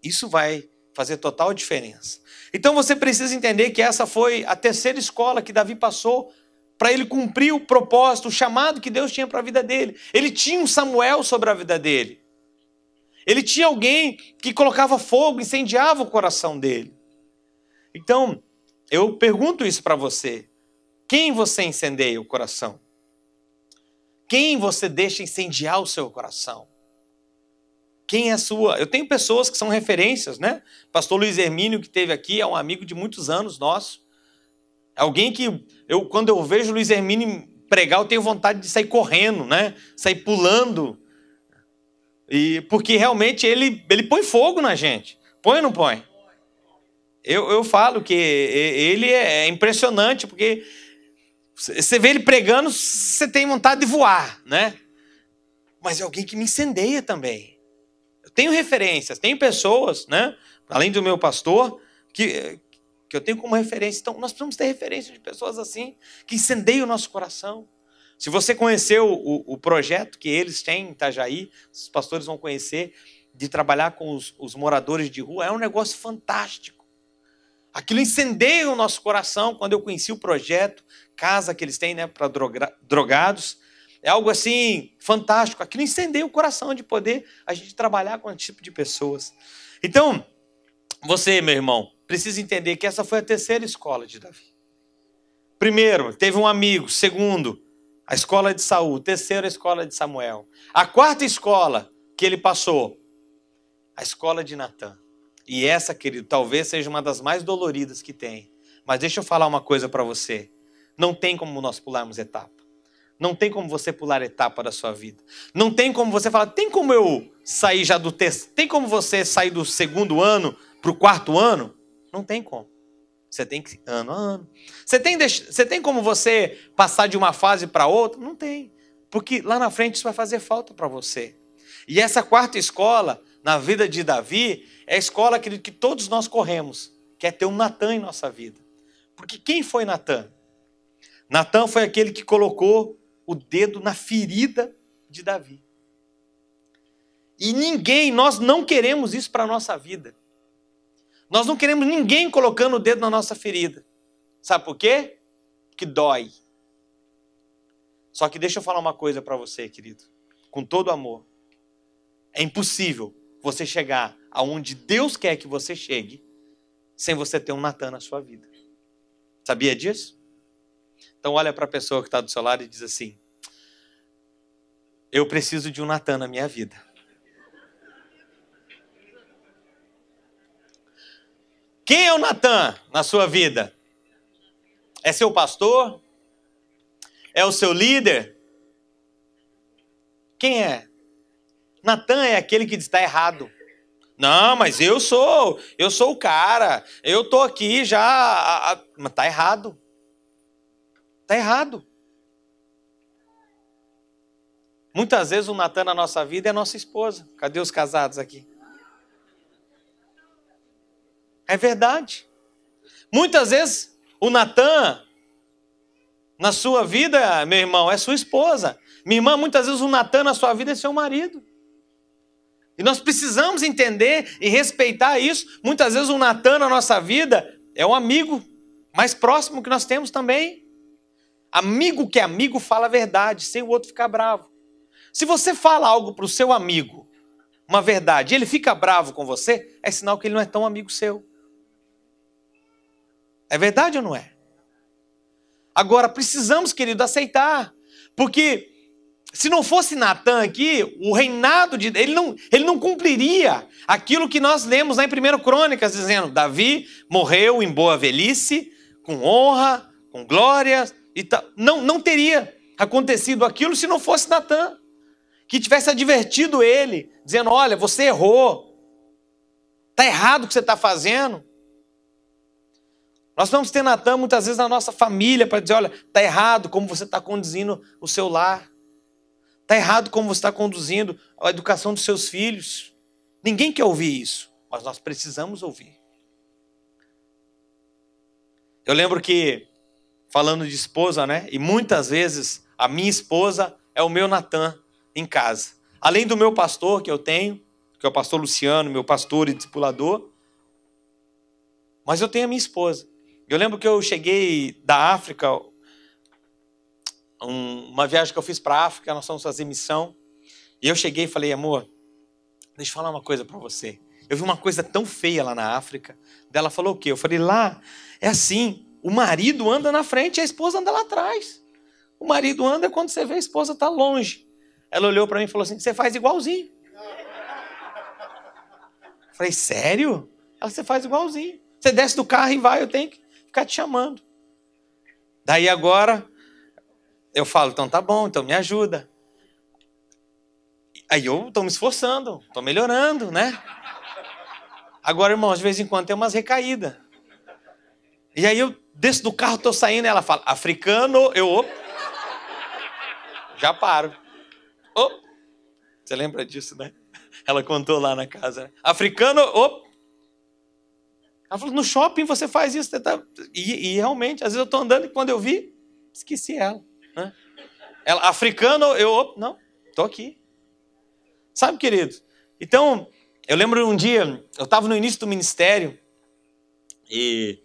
isso vai fazer total diferença. Então você precisa entender que essa foi a 3ª escola que Davi passou para ele cumprir o propósito, o chamado que Deus tinha para a vida dele. Ele tinha um Samuel sobre a vida dele. Ele tinha alguém que colocava fogo, incendiava o coração dele. Então, eu pergunto isso para você. Quem você incendeia o coração? Quem você deixa incendiar o seu coração? Quem é a sua? Eu tenho pessoas que são referências, né? Pastor Luiz Hermínio, que esteve aqui, é um amigo de muitos anos nosso. Alguém que, quando eu vejo o Luiz Hermínio pregar, eu tenho vontade de sair correndo, né? Sair pulando. Porque realmente ele põe fogo na gente. Põe ou não põe? Eu falo que ele é impressionante, porque você vê ele pregando, você tem vontade de voar, né? Mas é alguém que me incendeia também. Eu tenho referências, tenho pessoas, né? Além do meu pastor, que eu tenho como referência. Então, nós precisamos ter referência de pessoas assim, que incendeiam o nosso coração. Se você conheceu o projeto que eles têm em Itajaí, os pastores vão conhecer, de trabalhar com os moradores de rua, é um negócio fantástico. Aquilo incendeia o nosso coração. Quando eu conheci o projeto, casa que eles têm, né, para drogados, é algo assim fantástico. Aquilo incendeia o coração de poder a gente trabalhar com esse tipo de pessoas. Então, você, meu irmão, precisa entender que essa foi a 3ª escola de Davi. Primeiro, teve um amigo. Segundo, a escola de Saul. Terceiro, a escola de Samuel. A 4ª escola que ele passou, a escola de Natã. E essa, querido, talvez seja uma das mais doloridas que tem. Mas deixa eu falar uma coisa para você. Não tem como nós pularmos etapa. Não tem como você pular etapa da sua vida. Não tem como você falar, tem como eu sair já do terceiro? Tem como você sair do 2º ano para o 4º ano? Não tem como. Você tem que ano a ano. Você tem como você passar de uma fase para outra? Não tem. Porque lá na frente isso vai fazer falta para você. E essa 4ª escola, na vida de Davi, é a escola que todos nós corremos. Que é ter um Natã em nossa vida. Porque quem foi Natã? Natã foi aquele que colocou o dedo na ferida de Davi. E nós não queremos isso para a nossa vida. Nós não queremos ninguém colocando o dedo na nossa ferida. Sabe por quê? Porque dói. Só que deixa eu falar uma coisa para você, querido. Com todo amor. É impossível você chegar aonde Deus quer que você chegue sem você ter um Natã na sua vida. Sabia disso? Então olha para a pessoa que está do seu lado e diz assim, eu preciso de um Natã na minha vida. Quem é o Natã na sua vida? É seu pastor? É o seu líder? Quem é? Natã é aquele que está errado. Não, mas eu sou o cara. Eu tô aqui já. Mas tá errado. Tá errado. Muitas vezes o Natan na nossa vida é a nossa esposa. Cadê os casados aqui? É verdade. Muitas vezes o Natan na sua vida, meu irmão, é sua esposa. Minha irmã, muitas vezes o Natan na sua vida é seu marido. E nós precisamos entender e respeitar isso. Muitas vezes o Natan na nossa vida é um amigo mais próximo que nós temos também. Amigo que é amigo fala a verdade, sem o outro ficar bravo. Se você fala algo para o seu amigo, uma verdade, e ele fica bravo com você, é sinal que ele não é tão amigo seu. É verdade ou não é? Agora, precisamos, querido, aceitar. Porque se não fosse Natan aqui, o reinado de... Ele não cumpriria aquilo que nós lemos lá em 1 Crônicas, dizendo, Davi morreu em boa velhice, com honra, com glória, e tal. Não teria acontecido aquilo se não fosse Natan, que tivesse advertido ele, dizendo, olha, você errou, está errado o que você está fazendo. Nós vamos ter Natan muitas vezes na nossa família para dizer, olha, está errado como você está conduzindo o seu lar. Está errado como você está conduzindo a educação dos seus filhos. Ninguém quer ouvir isso, mas nós precisamos ouvir. Eu lembro que, falando de esposa, né? E muitas vezes a minha esposa é o meu Natan em casa. Além do meu pastor que eu tenho, que é o pastor Luciano, meu pastor e discipulador, mas eu tenho a minha esposa. Eu lembro que eu cheguei da África, uma viagem que eu fiz para a África, nós fomos fazer missão, e eu cheguei e falei, amor, deixa eu falar uma coisa para você. Eu vi uma coisa tão feia lá na África. Ela falou o quê? Eu falei, lá é assim, o marido anda na frente e a esposa anda lá atrás. O marido anda quando você vê a esposa está longe. Ela olhou para mim e falou assim, você faz igualzinho. Eu falei, sério? Ela, você faz igualzinho. Você desce do carro e vai, eu tenho que ficar te chamando. Daí agora, eu falo, então tá bom, então me ajuda. Aí eu estou me esforçando, estou melhorando, né? Agora, irmãos, de vez em quando tem umas recaídas. E aí eu desço do carro, estou saindo, e ela fala, africano, eu já paro. Você lembra disso, né? Ela contou lá na casa, né? Africano, ela falou, no shopping você faz isso. Você tá... e realmente, às vezes eu estou andando e quando eu vi, esqueci ela. Né? Ela, africano, não, estou aqui. Sabe, querido? Então, eu lembro um dia, eu estava no início do ministério e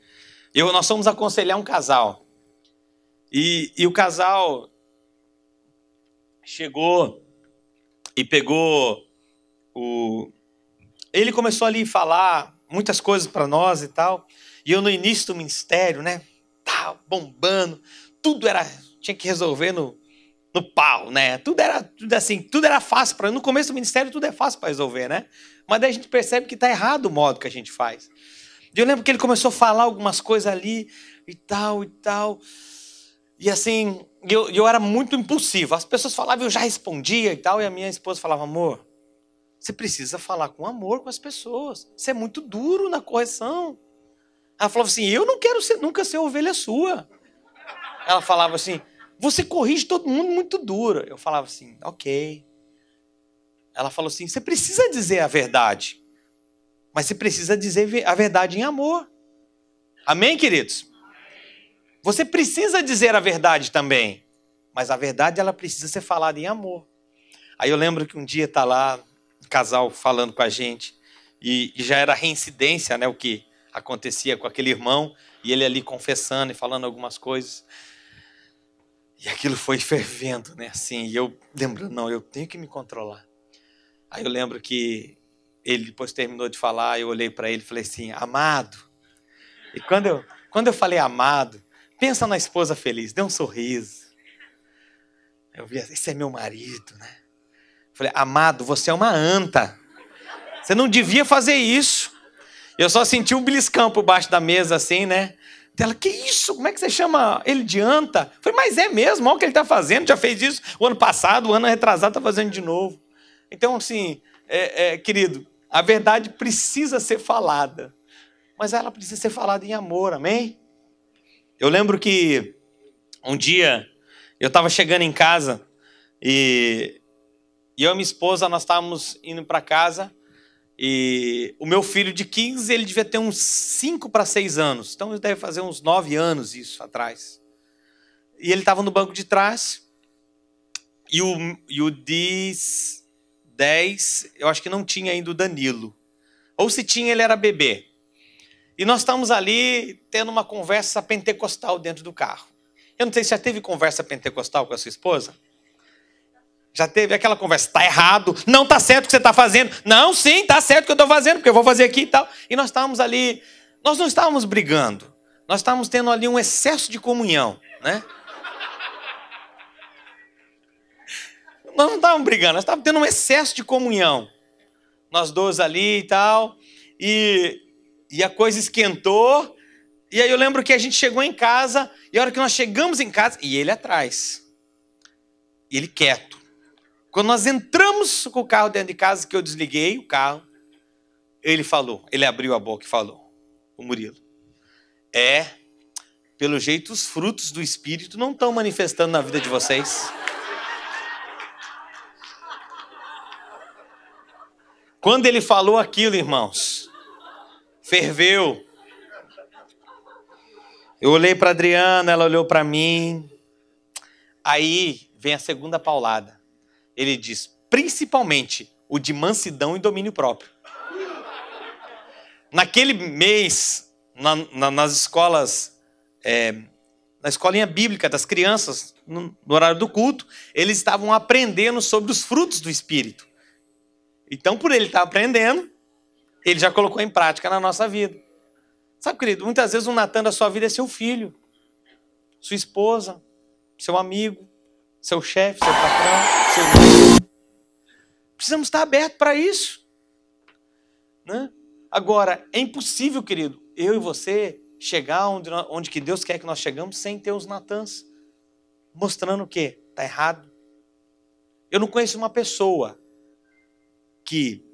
nós fomos aconselhar um casal. E o casal chegou e pegou ele começou ali a falar muitas coisas para nós e tal. E eu no início do ministério, né? Tá bombando. Tudo tinha que resolver no pau, né? Tudo era fácil para. No começo do ministério tudo é fácil para resolver, né? Mas daí a gente percebe que tá errado o modo que a gente faz. E eu lembro que ele começou a falar algumas coisas ali e tal e tal. E assim, eu era muito impulsivo. As pessoas falavam, eu já respondia e tal. E a minha esposa falava, amor, você precisa falar com amor com as pessoas. Você é muito duro na correção. Ela falava assim, eu não quero nunca ser ovelha sua. Ela falava assim, você corrige todo mundo muito duro. Eu falava assim, ok. Ela falou assim, você precisa dizer a verdade. Mas você precisa dizer a verdade em amor. Amém, queridos? Você precisa dizer a verdade também. Mas a verdade, ela precisa ser falada em amor. Aí eu lembro que um dia tá lá, um casal falando com a gente. E já era reincidência, né? O que acontecia com aquele irmão. E ele ali confessando e falando algumas coisas. E aquilo foi fervendo, né? Assim, e eu lembro, não, eu tenho que me controlar. Aí eu lembro que ele depois terminou de falar, eu olhei para ele e falei assim, amado. E quando eu falei amado, pensa na esposa feliz, dê um sorriso. Eu vi, esse é meu marido, né? Eu falei, amado, você é uma anta. Você não devia fazer isso. Eu só senti um beliscão por baixo da mesa assim, né? Ela, que isso? Como é que você chama ele de anta? Eu falei, mas é mesmo, olha o que ele está fazendo. Já fez isso o ano passado, o ano retrasado está fazendo de novo. Então, assim, querido, A verdade precisa ser falada. Mas ela precisa ser falada em amor, amém? Eu lembro que um dia eu estava chegando em casa e eu e minha esposa, nós estávamos indo para casa e o meu filho de 15, ele devia ter uns 5 para 6 anos. Então ele deve fazer uns 9 anos isso atrás. E ele estava no banco de trás e o 10, eu acho que não tinha ainda o Danilo. Ou se tinha, ele era bebê. E nós estamos ali tendo uma conversa pentecostal dentro do carro. Eu não sei se já teve conversa pentecostal com a sua esposa? Já teve aquela conversa, está errado, não está certo o que você está fazendo. Não, sim, está certo o que eu estou fazendo, porque eu vou fazer aqui e tal. E nós estávamos ali, nós não estávamos brigando. Nós estávamos tendo ali um excesso de comunhão, né? Nós não estávamos brigando, nós estávamos tendo um excesso de comunhão. Nós dois ali e tal, e a coisa esquentou. E aí eu lembro que a gente chegou em casa, e a hora que nós chegamos em casa, e ele atrás, ele quieto. Quando nós entramos com o carro dentro de casa, que eu desliguei o carro, ele falou, ele abriu a boca e falou, o Murilo, pelo jeito os frutos do Espírito não estão manifestando na vida de vocês. Quando ele falou aquilo, irmãos, ferveu. Eu olhei para a Adriana, ela olhou para mim. Aí vem a segunda paulada. Ele diz, principalmente o de mansidão e domínio próprio. Naquele mês, nas escolas, na escolinha bíblica das crianças, no horário do culto, eles estavam aprendendo sobre os frutos do Espírito. Então, por ele estar aprendendo, ele já colocou em prática na nossa vida. Sabe, querido, muitas vezes o Natan da sua vida é seu filho, sua esposa, seu amigo, seu chefe, seu patrão, seu marido. Precisamos estar abertos para isso, né? Agora, é impossível, querido, eu e você chegar onde que Deus quer que nós chegamos sem ter os Natãs mostrando o quê? Está errado. Eu não conheço uma pessoa que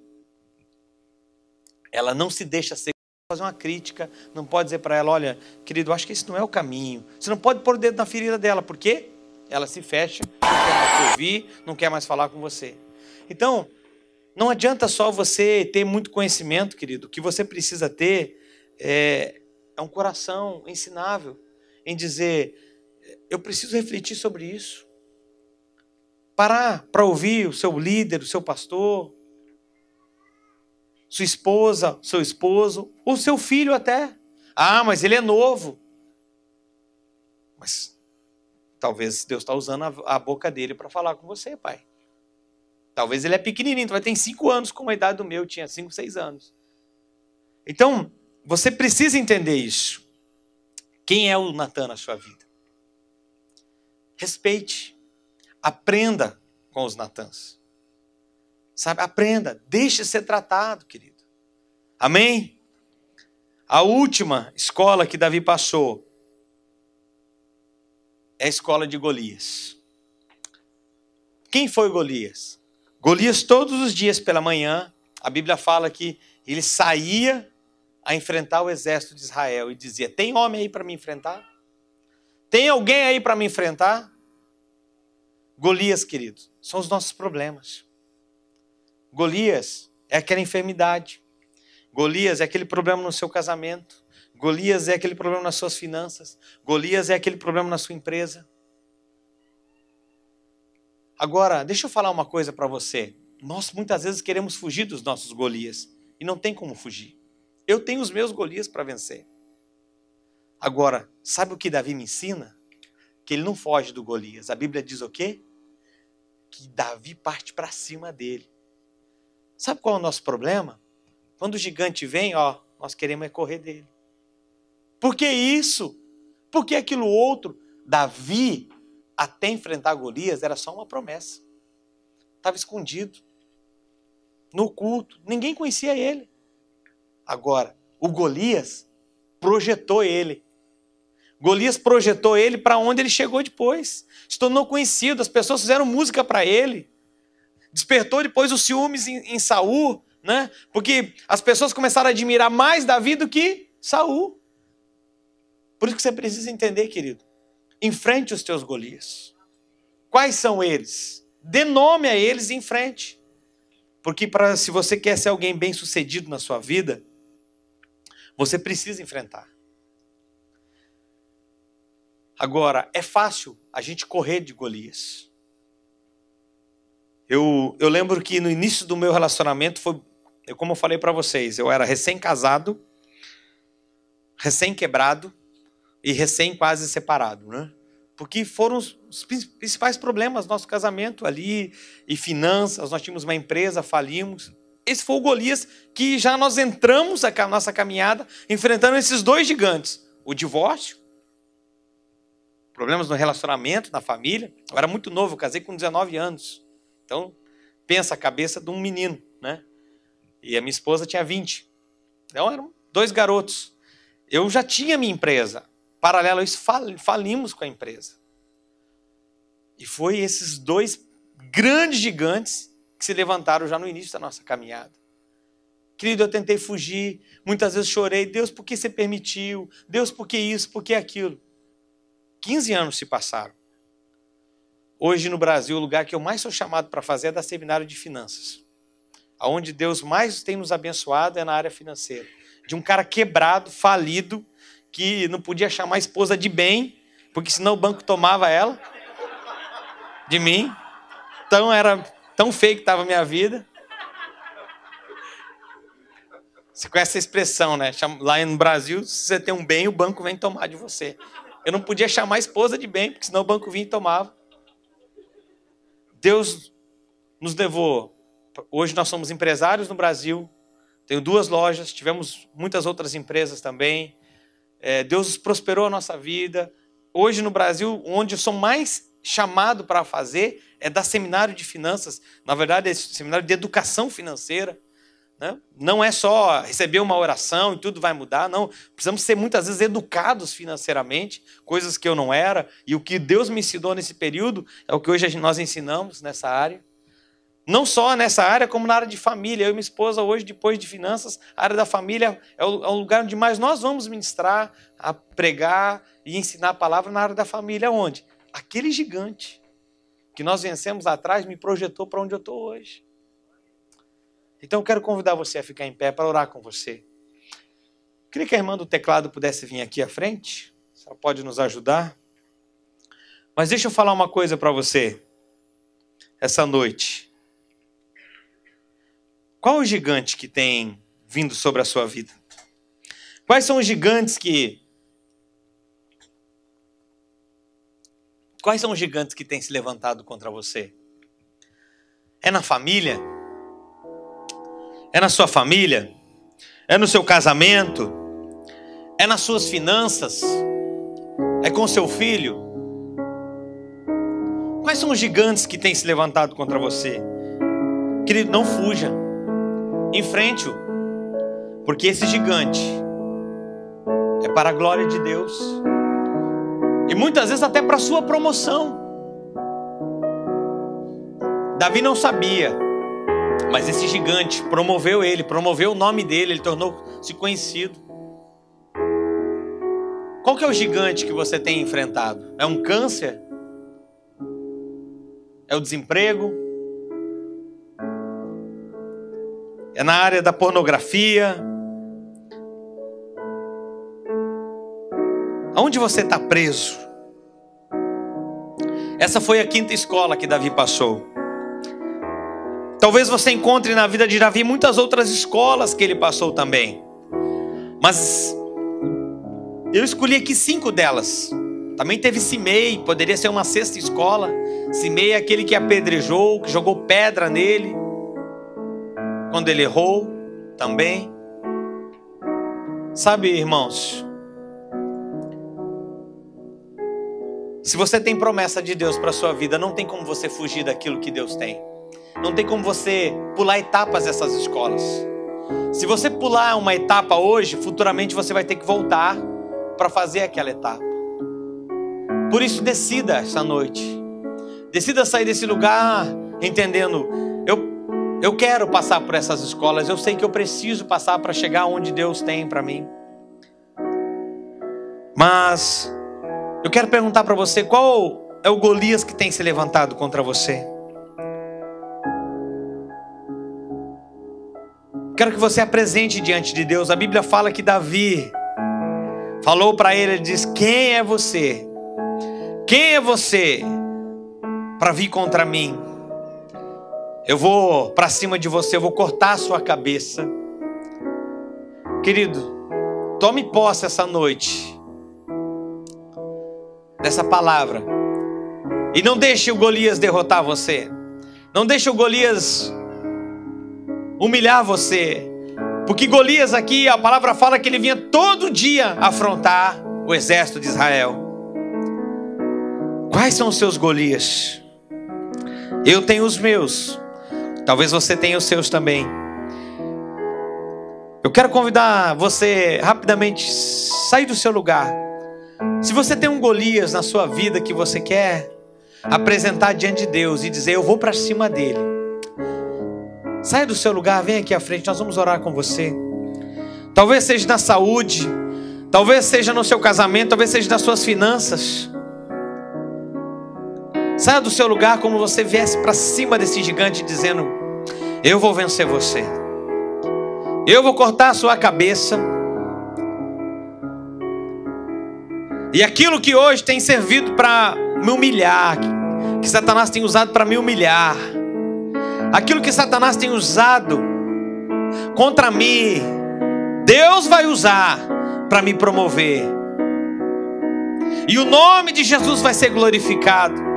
ela não se deixa ser, fazer uma crítica, não pode dizer para ela, olha, querido, eu acho que esse não é o caminho. Você não pode pôr o dedo na ferida dela, por quê? Ela se fecha, não quer mais te ouvir, não quer mais falar com você. Então, não adianta só você ter muito conhecimento, querido. O que você precisa ter é um coração ensinável em dizer, eu preciso refletir sobre isso. Parar para ouvir o seu líder, o seu pastor, sua esposa, seu esposo, ou seu filho até. Ah, mas ele é novo. Mas talvez Deus está usando a boca dele para falar com você, pai. Talvez ele é pequenininho, vai ter 5 anos, como a idade do meu, tinha 5, 6 anos. Então, você precisa entender isso. Quem é o Natan na sua vida? Respeite. Aprenda com os Natãs. Sabe, aprenda, deixe ser tratado, querido. Amém? A última escola que Davi passou é a escola de Golias. Quem foi Golias? Golias todos os dias pela manhã, a Bíblia fala que ele saía a enfrentar o exército de Israel e dizia, tem homem aí para me enfrentar? Tem alguém aí para me enfrentar? Golias, queridos, são os nossos problemas. Golias é aquela enfermidade. Golias é aquele problema no seu casamento. Golias é aquele problema nas suas finanças. Golias é aquele problema na sua empresa. Agora, deixa eu falar uma coisa para você. Nós muitas vezes queremos fugir dos nossos Golias. E não tem como fugir. Eu tenho os meus Golias para vencer. Agora, sabe o que Davi me ensina? Que ele não foge do Golias. A Bíblia diz o quê? Que Davi parte para cima dele. Sabe qual é o nosso problema? Quando o gigante vem, nós queremos correr dele. Por que isso? Por que aquilo outro? Davi, até enfrentar Golias, era só uma promessa. Estava escondido. No culto. Ninguém conhecia ele. Agora, o Golias projetou ele. Golias projetou ele para onde ele chegou depois. Se tornou conhecido, as pessoas fizeram música para ele. Despertou depois os ciúmes em Saul, né? Porque as pessoas começaram a admirar mais Davi do que Saul. Por isso que você precisa entender, querido. Enfrente os teus Golias. Quais são eles? Dê nome a eles e enfrente. Porque se você quer ser alguém bem sucedido na sua vida, você precisa enfrentar. Agora, é fácil a gente correr de Golias. Eu lembro que no início do meu relacionamento, como eu falei para vocês, eu era recém-casado, recém-quebrado e recém-quase separado, né? Porque foram os principais problemas do nosso casamento ali, e finanças, nós tínhamos uma empresa, falimos. Esse foi o Golias que já nós entramos a nossa caminhada enfrentando esses dois gigantes. O divórcio, problemas no relacionamento, na família. Eu era muito novo, eu casei com 19 anos. Então, pensa a cabeça de um menino, né? E a minha esposa tinha 20. Então, eram dois garotos. Eu já tinha minha empresa. Paralelo a isso, falimos com a empresa. E foi esses dois grandes gigantes que se levantaram já no início da nossa caminhada. Querido, eu tentei fugir. Muitas vezes chorei. Deus, por que você permitiu? Deus, por que isso? Por que aquilo? 15 anos se passaram. Hoje no Brasil, o lugar que eu mais sou chamado para fazer é dar seminário de finanças. Aonde Deus mais tem nos abençoado é na área financeira. De um cara quebrado, falido, que não podia chamar a esposa de bem, porque senão o banco tomava ela de mim. Então era tão feio que estava a minha vida. Você conhece essa expressão, né? Lá no Brasil, se você tem um bem, o banco vem tomar de você. Eu não podia chamar a esposa de bem, porque senão o banco vinha e tomava. Deus nos levou. Hoje nós somos empresários no Brasil. Tenho 2 lojas, tivemos muitas outras empresas também. Deus prosperou a nossa vida. Hoje no Brasil, onde eu sou mais chamado para fazer é dar seminário de finanças. Na verdade, é seminário de educação financeira. Né? Não é só receber uma oração e tudo vai mudar, não. Precisamos ser muitas vezes educados financeiramente, coisas que eu não era, e o que Deus me ensinou nesse período é o que hoje nós ensinamos nessa área. Não só nessa área, como na área de família. Eu e minha esposa hoje, depois de finanças, a área da família é o lugar onde mais nós vamos ministrar, a pregar e ensinar a palavra na área da família. Onde? Aquele gigante que nós vencemos lá atrás me projetou para onde eu estou hoje. Então eu quero convidar você a ficar em pé para orar com você. Queria que a irmã do teclado pudesse vir aqui à frente. Ela pode nos ajudar. Mas deixa eu falar uma coisa para você essa noite. Qual o gigante que tem vindo sobre a sua vida? Quais são os gigantes que... Quais são os gigantes que têm se levantado contra você? É na família? É na sua família? É no seu casamento? É nas suas finanças? É com seu filho? Quais são os gigantes que têm se levantado contra você? Querido, não fuja. Enfrente-o. Porque esse gigante é para a glória de Deus. E muitas vezes até para a sua promoção. Davi não sabia, mas esse gigante promoveu ele, promoveu o nome dele, ele tornou-se conhecido. Qual que é o gigante que você tem enfrentado? É um câncer? É o desemprego? É na área da pornografia? Aonde você está preso? Essa foi a 5ª escola que Davi passou. Talvez você encontre na vida de Davi muitas outras escolas que ele passou também. Mas eu escolhi aqui 5 delas. Também teve Simei, poderia ser uma 6ª escola. Simei é aquele que apedrejou, que jogou pedra nele. Quando ele errou também. Sabe, irmãos, se você tem promessa de Deus para a sua vida, não tem como você fugir daquilo que Deus tem. Não tem como você pular etapas dessas escolas. Se você pular uma etapa hoje, futuramente você vai ter que voltar para fazer aquela etapa. Por isso, decida essa noite. Decida sair desse lugar entendendo, Eu quero passar por essas escolas, eu sei que eu preciso passar para chegar onde Deus tem para mim. Mas eu quero perguntar para você, qual é o Golias que tem se levantado contra você? Quero que você apresente diante de Deus. A Bíblia fala que Davi falou para ele, ele diz: quem é você? Quem é você para vir contra mim? Eu vou para cima de você, eu vou cortar a sua cabeça. Querido, tome posse essa noite dessa palavra. E não deixe o Golias derrotar você. Não deixe o Golias humilhar você. Porque Golias aqui, a palavra fala que ele vinha todo dia afrontar o exército de Israel. Quais são os seus Golias? Eu tenho os meus. Talvez você tenha os seus também. Eu quero convidar você rapidamente, sair do seu lugar. Se você tem um Golias na sua vida que você quer apresentar diante de Deus e dizer: eu vou para cima dele. Saia do seu lugar, vem aqui à frente, nós vamos orar com você. Talvez seja na saúde, talvez seja no seu casamento, talvez seja nas suas finanças. Saia do seu lugar como você viesse para cima desse gigante dizendo: eu vou vencer você. Eu vou cortar a sua cabeça. E aquilo que hoje tem servido para me humilhar, que Satanás tem usado para me humilhar, aquilo que Satanás tem usado contra mim, Deus vai usar para me promover. E o nome de Jesus vai ser glorificado.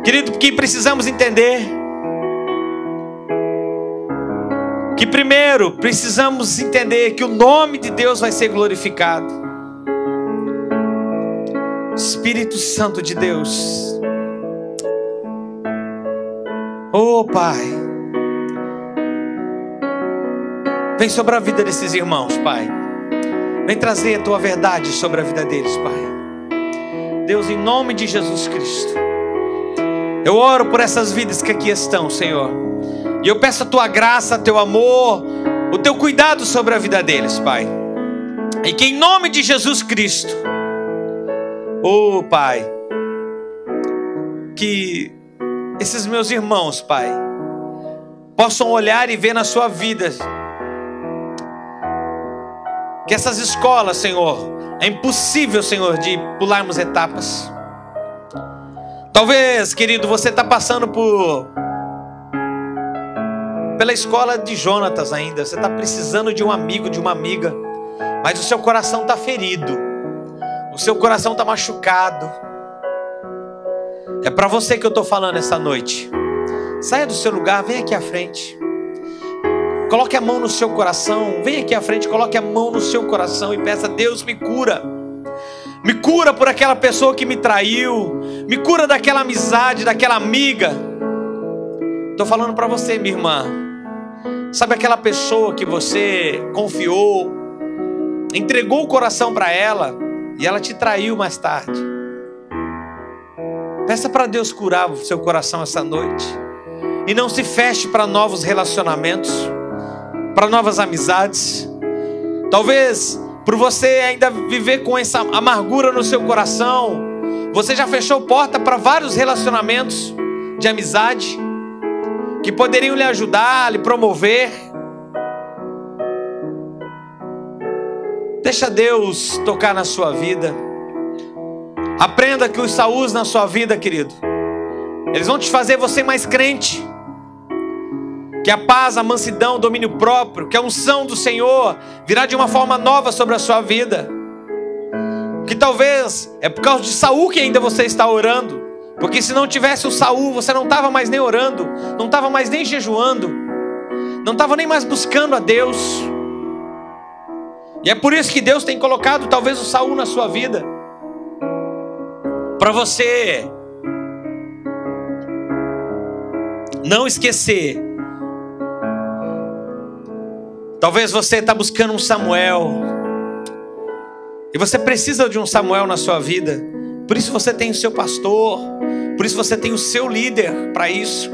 Querido, porque precisamos entender que primeiro precisamos entender que o nome de Deus vai ser glorificado. Espírito Santo de Deus, oh Pai, vem sobre a vida desses irmãos, Pai. Vem trazer a Tua verdade sobre a vida deles, Pai. Deus, em nome de Jesus Cristo, eu oro por essas vidas que aqui estão, Senhor. E eu peço a Tua graça, Teu amor, o Teu cuidado sobre a vida deles, Pai. E que em nome de Jesus Cristo, oh Pai, que esses meus irmãos, Pai, possam olhar e ver na sua vida que essas escolas, Senhor, é impossível, Senhor, de pularmos etapas. Talvez, querido, você está passando pela escola de Jonatas ainda. Você está precisando de um amigo, de uma amiga, mas o seu coração está ferido, o seu coração está machucado. É para você que eu estou falando essa noite. Saia do seu lugar, vem aqui à frente. Coloque a mão no seu coração. Vem aqui à frente, coloque a mão no seu coração e peça: Deus, me cura. Me cura por aquela pessoa que me traiu. Me cura daquela amizade, daquela amiga. Estou falando para você, minha irmã. Sabe aquela pessoa que você confiou, entregou o coração para ela e ela te traiu mais tarde? Peça para Deus curar o seu coração essa noite. E não se feche para novos relacionamentos, para novas amizades. Talvez por você ainda viver com essa amargura no seu coração, você já fechou porta para vários relacionamentos de amizade que poderiam lhe ajudar, lhe promover. Deixa Deus tocar na sua vida. Aprenda que os Saús na sua vida, querido, eles vão te fazer você mais crente. Que a paz, a mansidão, o domínio próprio, que a unção do Senhor virá de uma forma nova sobre a sua vida. Que talvez é por causa de Saul que ainda você está orando. Porque se não tivesse o Saul, você não estava mais nem orando, não estava mais nem jejuando, não estava nem mais buscando a Deus. E é por isso que Deus tem colocado talvez o Saul na sua vida, para você não esquecer. Talvez você está buscando um Samuel, e você precisa de um Samuel na sua vida. Por isso você tem o seu pastor, por isso você tem o seu líder para isso.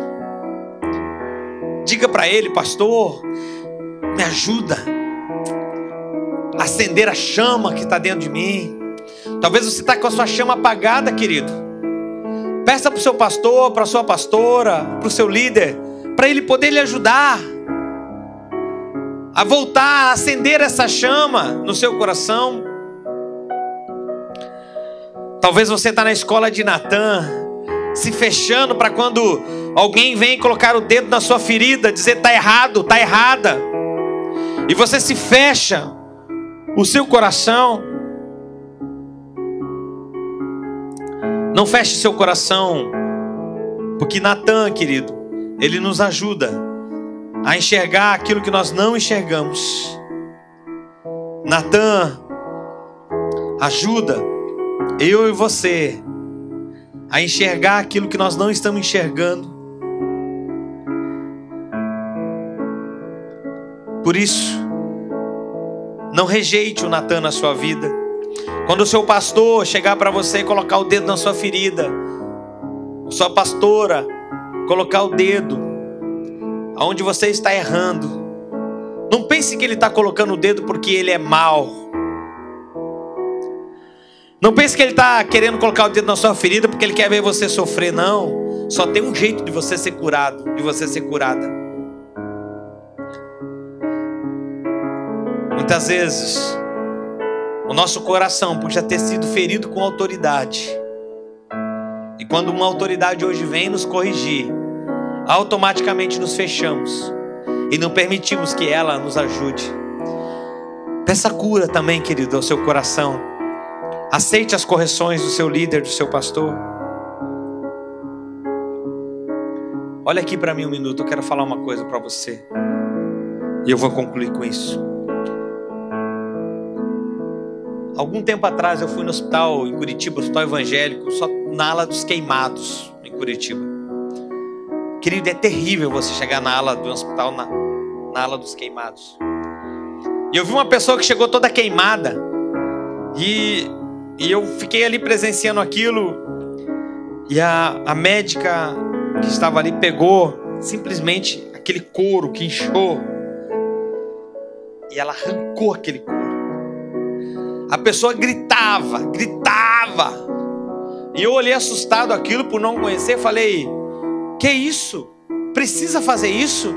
Diga para ele: pastor, me ajuda a acender a chama que está dentro de mim. Talvez você está com a sua chama apagada, querido. Peça para o seu pastor, para a sua pastora, para o seu líder, para ele poder lhe ajudar a voltar a acender essa chama no seu coração. Talvez você está na escola de Natan, se fechando para quando alguém vem colocar o dedo na sua ferida, dizer está errado, está errada, e você se fecha o seu coração. Não feche seu coração, porque Natan, querido, ele nos ajuda a enxergar aquilo que nós não enxergamos. Natan ajuda eu e você a enxergar aquilo que nós não estamos enxergando. Por isso, não rejeite o Natan na sua vida. Quando o seu pastor chegar para você e colocar o dedo na sua ferida, a sua pastora colocar o dedo aonde você está errando, não pense que ele está colocando o dedo porque ele é mau. Não pense que ele está querendo colocar o dedo na sua ferida porque ele quer ver você sofrer. Não, só tem um jeito de você ser curado, de você ser curada. Muitas vezes o nosso coração, por já ter sido ferido com autoridade, e quando uma autoridade hoje vem nos corrigir, automaticamente nos fechamos e não permitimos que ela nos ajude. Peça cura também, querido, ao seu coração. Aceite as correções do seu líder, do seu pastor. Olha aqui para mim um minuto, eu quero falar uma coisa para você e eu vou concluir com isso. Algum tempo atrás eu fui no hospital em Curitiba, hospital evangélico, só na ala dos queimados em Curitiba. Querido, é terrível você chegar na ala do hospital, na ala dos queimados. E eu vi uma pessoa que chegou toda queimada, e eu fiquei ali presenciando aquilo, e a médica que estava ali pegou simplesmente aquele couro que inchou, e ela arrancou aquele couro. A pessoa gritava. E eu olhei assustado aquilo por não conhecer. Falei: que isso? Precisa fazer isso?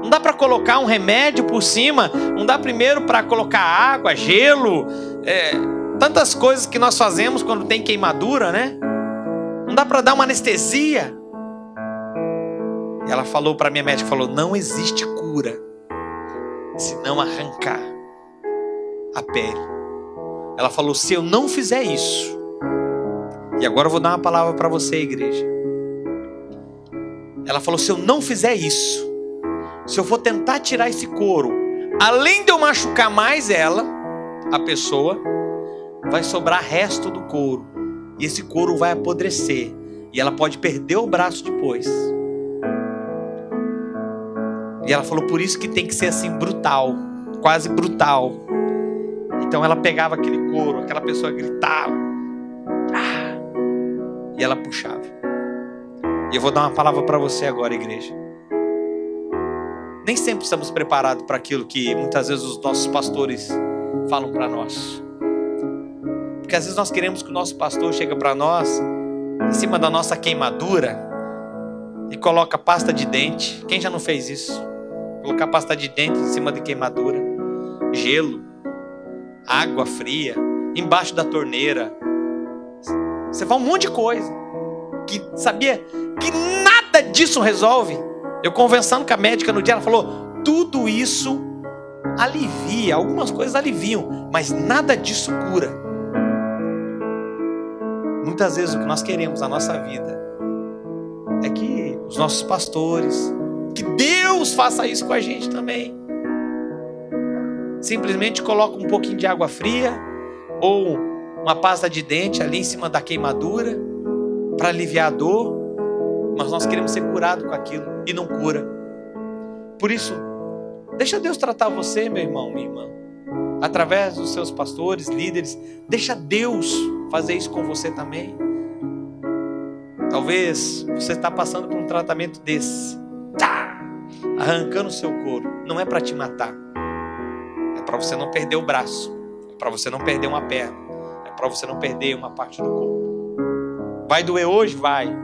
Não dá para colocar um remédio por cima? Não dá primeiro para colocar água, gelo? Tantas coisas que nós fazemos quando tem queimadura, né? Não dá para dar uma anestesia? E ela falou para minha médica, falou: não existe cura se não arrancar a pele. Ela falou: se eu não fizer isso, e agora eu vou dar uma palavra para você, igreja. Ela falou: se eu não fizer isso, se eu for tentar tirar esse couro, além de eu machucar mais ela, a pessoa, vai sobrar resto do couro, e esse couro vai apodrecer, e ela pode perder o braço depois. E ela falou: por isso que tem que ser assim, brutal, quase brutal. Então ela pegava aquele couro, aquela pessoa gritava, e ela puxava. E eu vou dar uma palavra para você agora, igreja. Nem sempre estamos preparados para aquilo que muitas vezes os nossos pastores falam para nós. Porque às vezes nós queremos que o nosso pastor chegue para nós, em cima da nossa queimadura, e coloca pasta de dente. Quem já não fez isso? Colocar pasta de dente em cima de queimadura, gelo, água fria, embaixo da torneira. Você faz um monte de coisa que sabia que nada disso resolve. Eu conversando com a médica no dia, ela falou: tudo isso alivia, algumas coisas aliviam, mas nada disso cura. Muitas vezes o que nós queremos na nossa vida é que os nossos pastores, que Deus faça isso com a gente também. Simplesmente coloca um pouquinho de água fria ou uma pasta de dente ali em cima da queimadura para aliviar a dor, mas nós queremos ser curados com aquilo e não cura. Por isso, deixa Deus tratar você, meu irmão, minha irmã, através dos seus pastores, líderes. Deixa Deus fazer isso com você também. Talvez você está passando por um tratamento desse. arrancando o seu couro, não é para te matar. É para você não perder o braço. É para você não perder uma perna. É para você não perder uma parte do corpo. Vai doer hoje? Vai.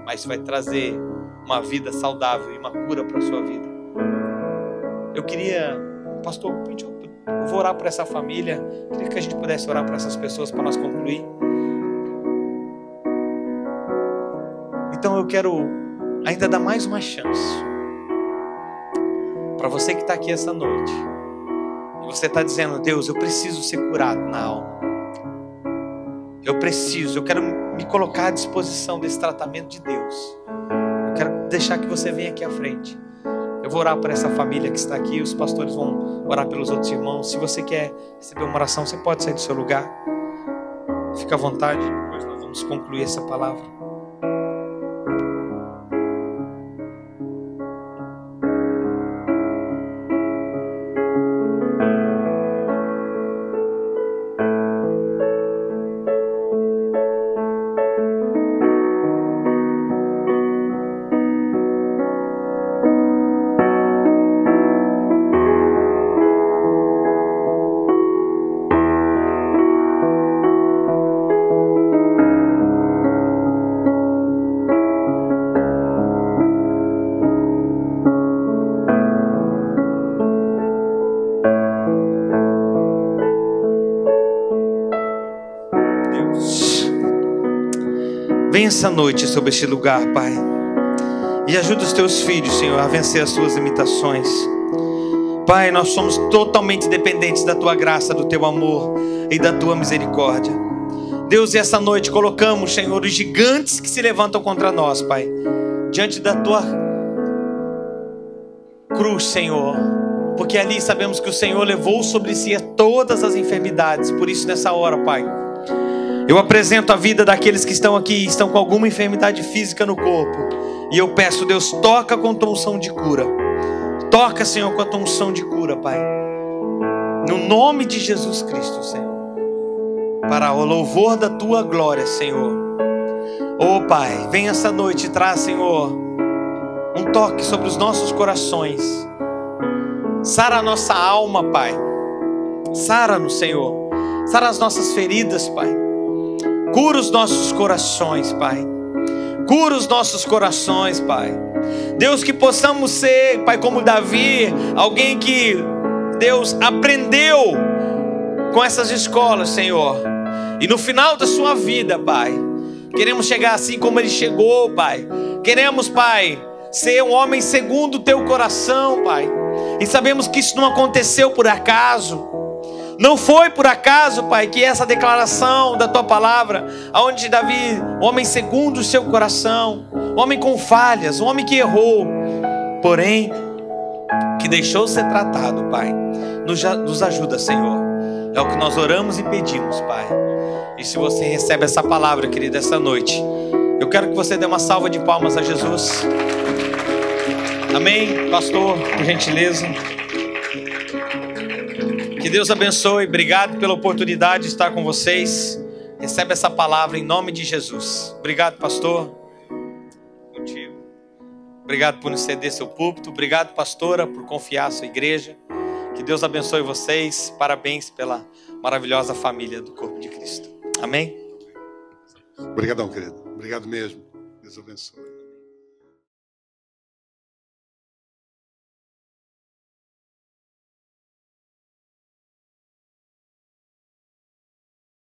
Mas isso vai trazer uma vida saudável e uma cura para a sua vida. Eu queria, pastor, eu vou orar por essa família. Eu queria que a gente pudesse orar por essas pessoas para nós concluir. Então eu quero ainda dar mais uma chance para você que está aqui essa noite. E você está dizendo: Deus, eu preciso ser curado na alma. Eu quero me colocar à disposição desse tratamento de Deus. Eu quero deixar que você venha aqui à frente. Eu vou orar por essa família que está aqui. Os pastores vão orar pelos outros irmãos. Se você quer receber uma oração, você pode sair do seu lugar. Fica à vontade. Depois nós vamos concluir essa palavra. Vem essa noite sobre este lugar, Pai, e ajuda os teus filhos, Senhor, a vencer as suas limitações. Pai, nós somos totalmente dependentes da tua graça, do teu amor e da tua misericórdia. Deus, e essa noite colocamos, Senhor, os gigantes que se levantam contra nós, Pai, diante da tua cruz, Senhor, porque ali sabemos que o Senhor levou sobre si todas as enfermidades. Por isso, nessa hora, Pai, eu apresento a vida daqueles que estão aqui, estão com alguma enfermidade física no corpo. E eu peço, Deus, toca com a tua unção de cura. Toca, Senhor, com a tua unção de cura, Pai. No nome de Jesus Cristo, Senhor. Para o louvor da tua glória, Senhor. Oh, Pai, vem essa noite e traz, Senhor, um toque sobre os nossos corações. Sara a nossa alma, Pai. Sara-nos, Senhor. Sara as nossas feridas, Pai. Cura os nossos corações, Pai. Cura os nossos corações, Pai. Deus, que possamos ser, Pai, como Davi, alguém que, Deus, aprendeu com essas escolas, Senhor. E no final da sua vida, Pai, queremos chegar assim como ele chegou, Pai. Queremos, Pai, ser um homem segundo o teu coração, Pai. E sabemos que isso não aconteceu por acaso. Não foi por acaso, Pai, que essa declaração da tua palavra, onde Davi, um homem segundo o seu coração, um homem com falhas, um homem que errou, porém, que deixou ser tratado, Pai, nos ajuda, Senhor. É o que nós oramos e pedimos, Pai. E se você recebe essa palavra, querido, essa noite, eu quero que você dê uma salva de palmas a Jesus. Amém, pastor, por gentileza. Que Deus abençoe. Obrigado pela oportunidade de estar com vocês. Recebe essa palavra em nome de Jesus. Obrigado, pastor. Contigo. Obrigado por nos ceder seu púlpito. Obrigado, pastora, por confiar a sua igreja. Que Deus abençoe vocês. Parabéns pela maravilhosa família do corpo de Cristo. Amém? Obrigadão, querido. Obrigado mesmo. Deus abençoe.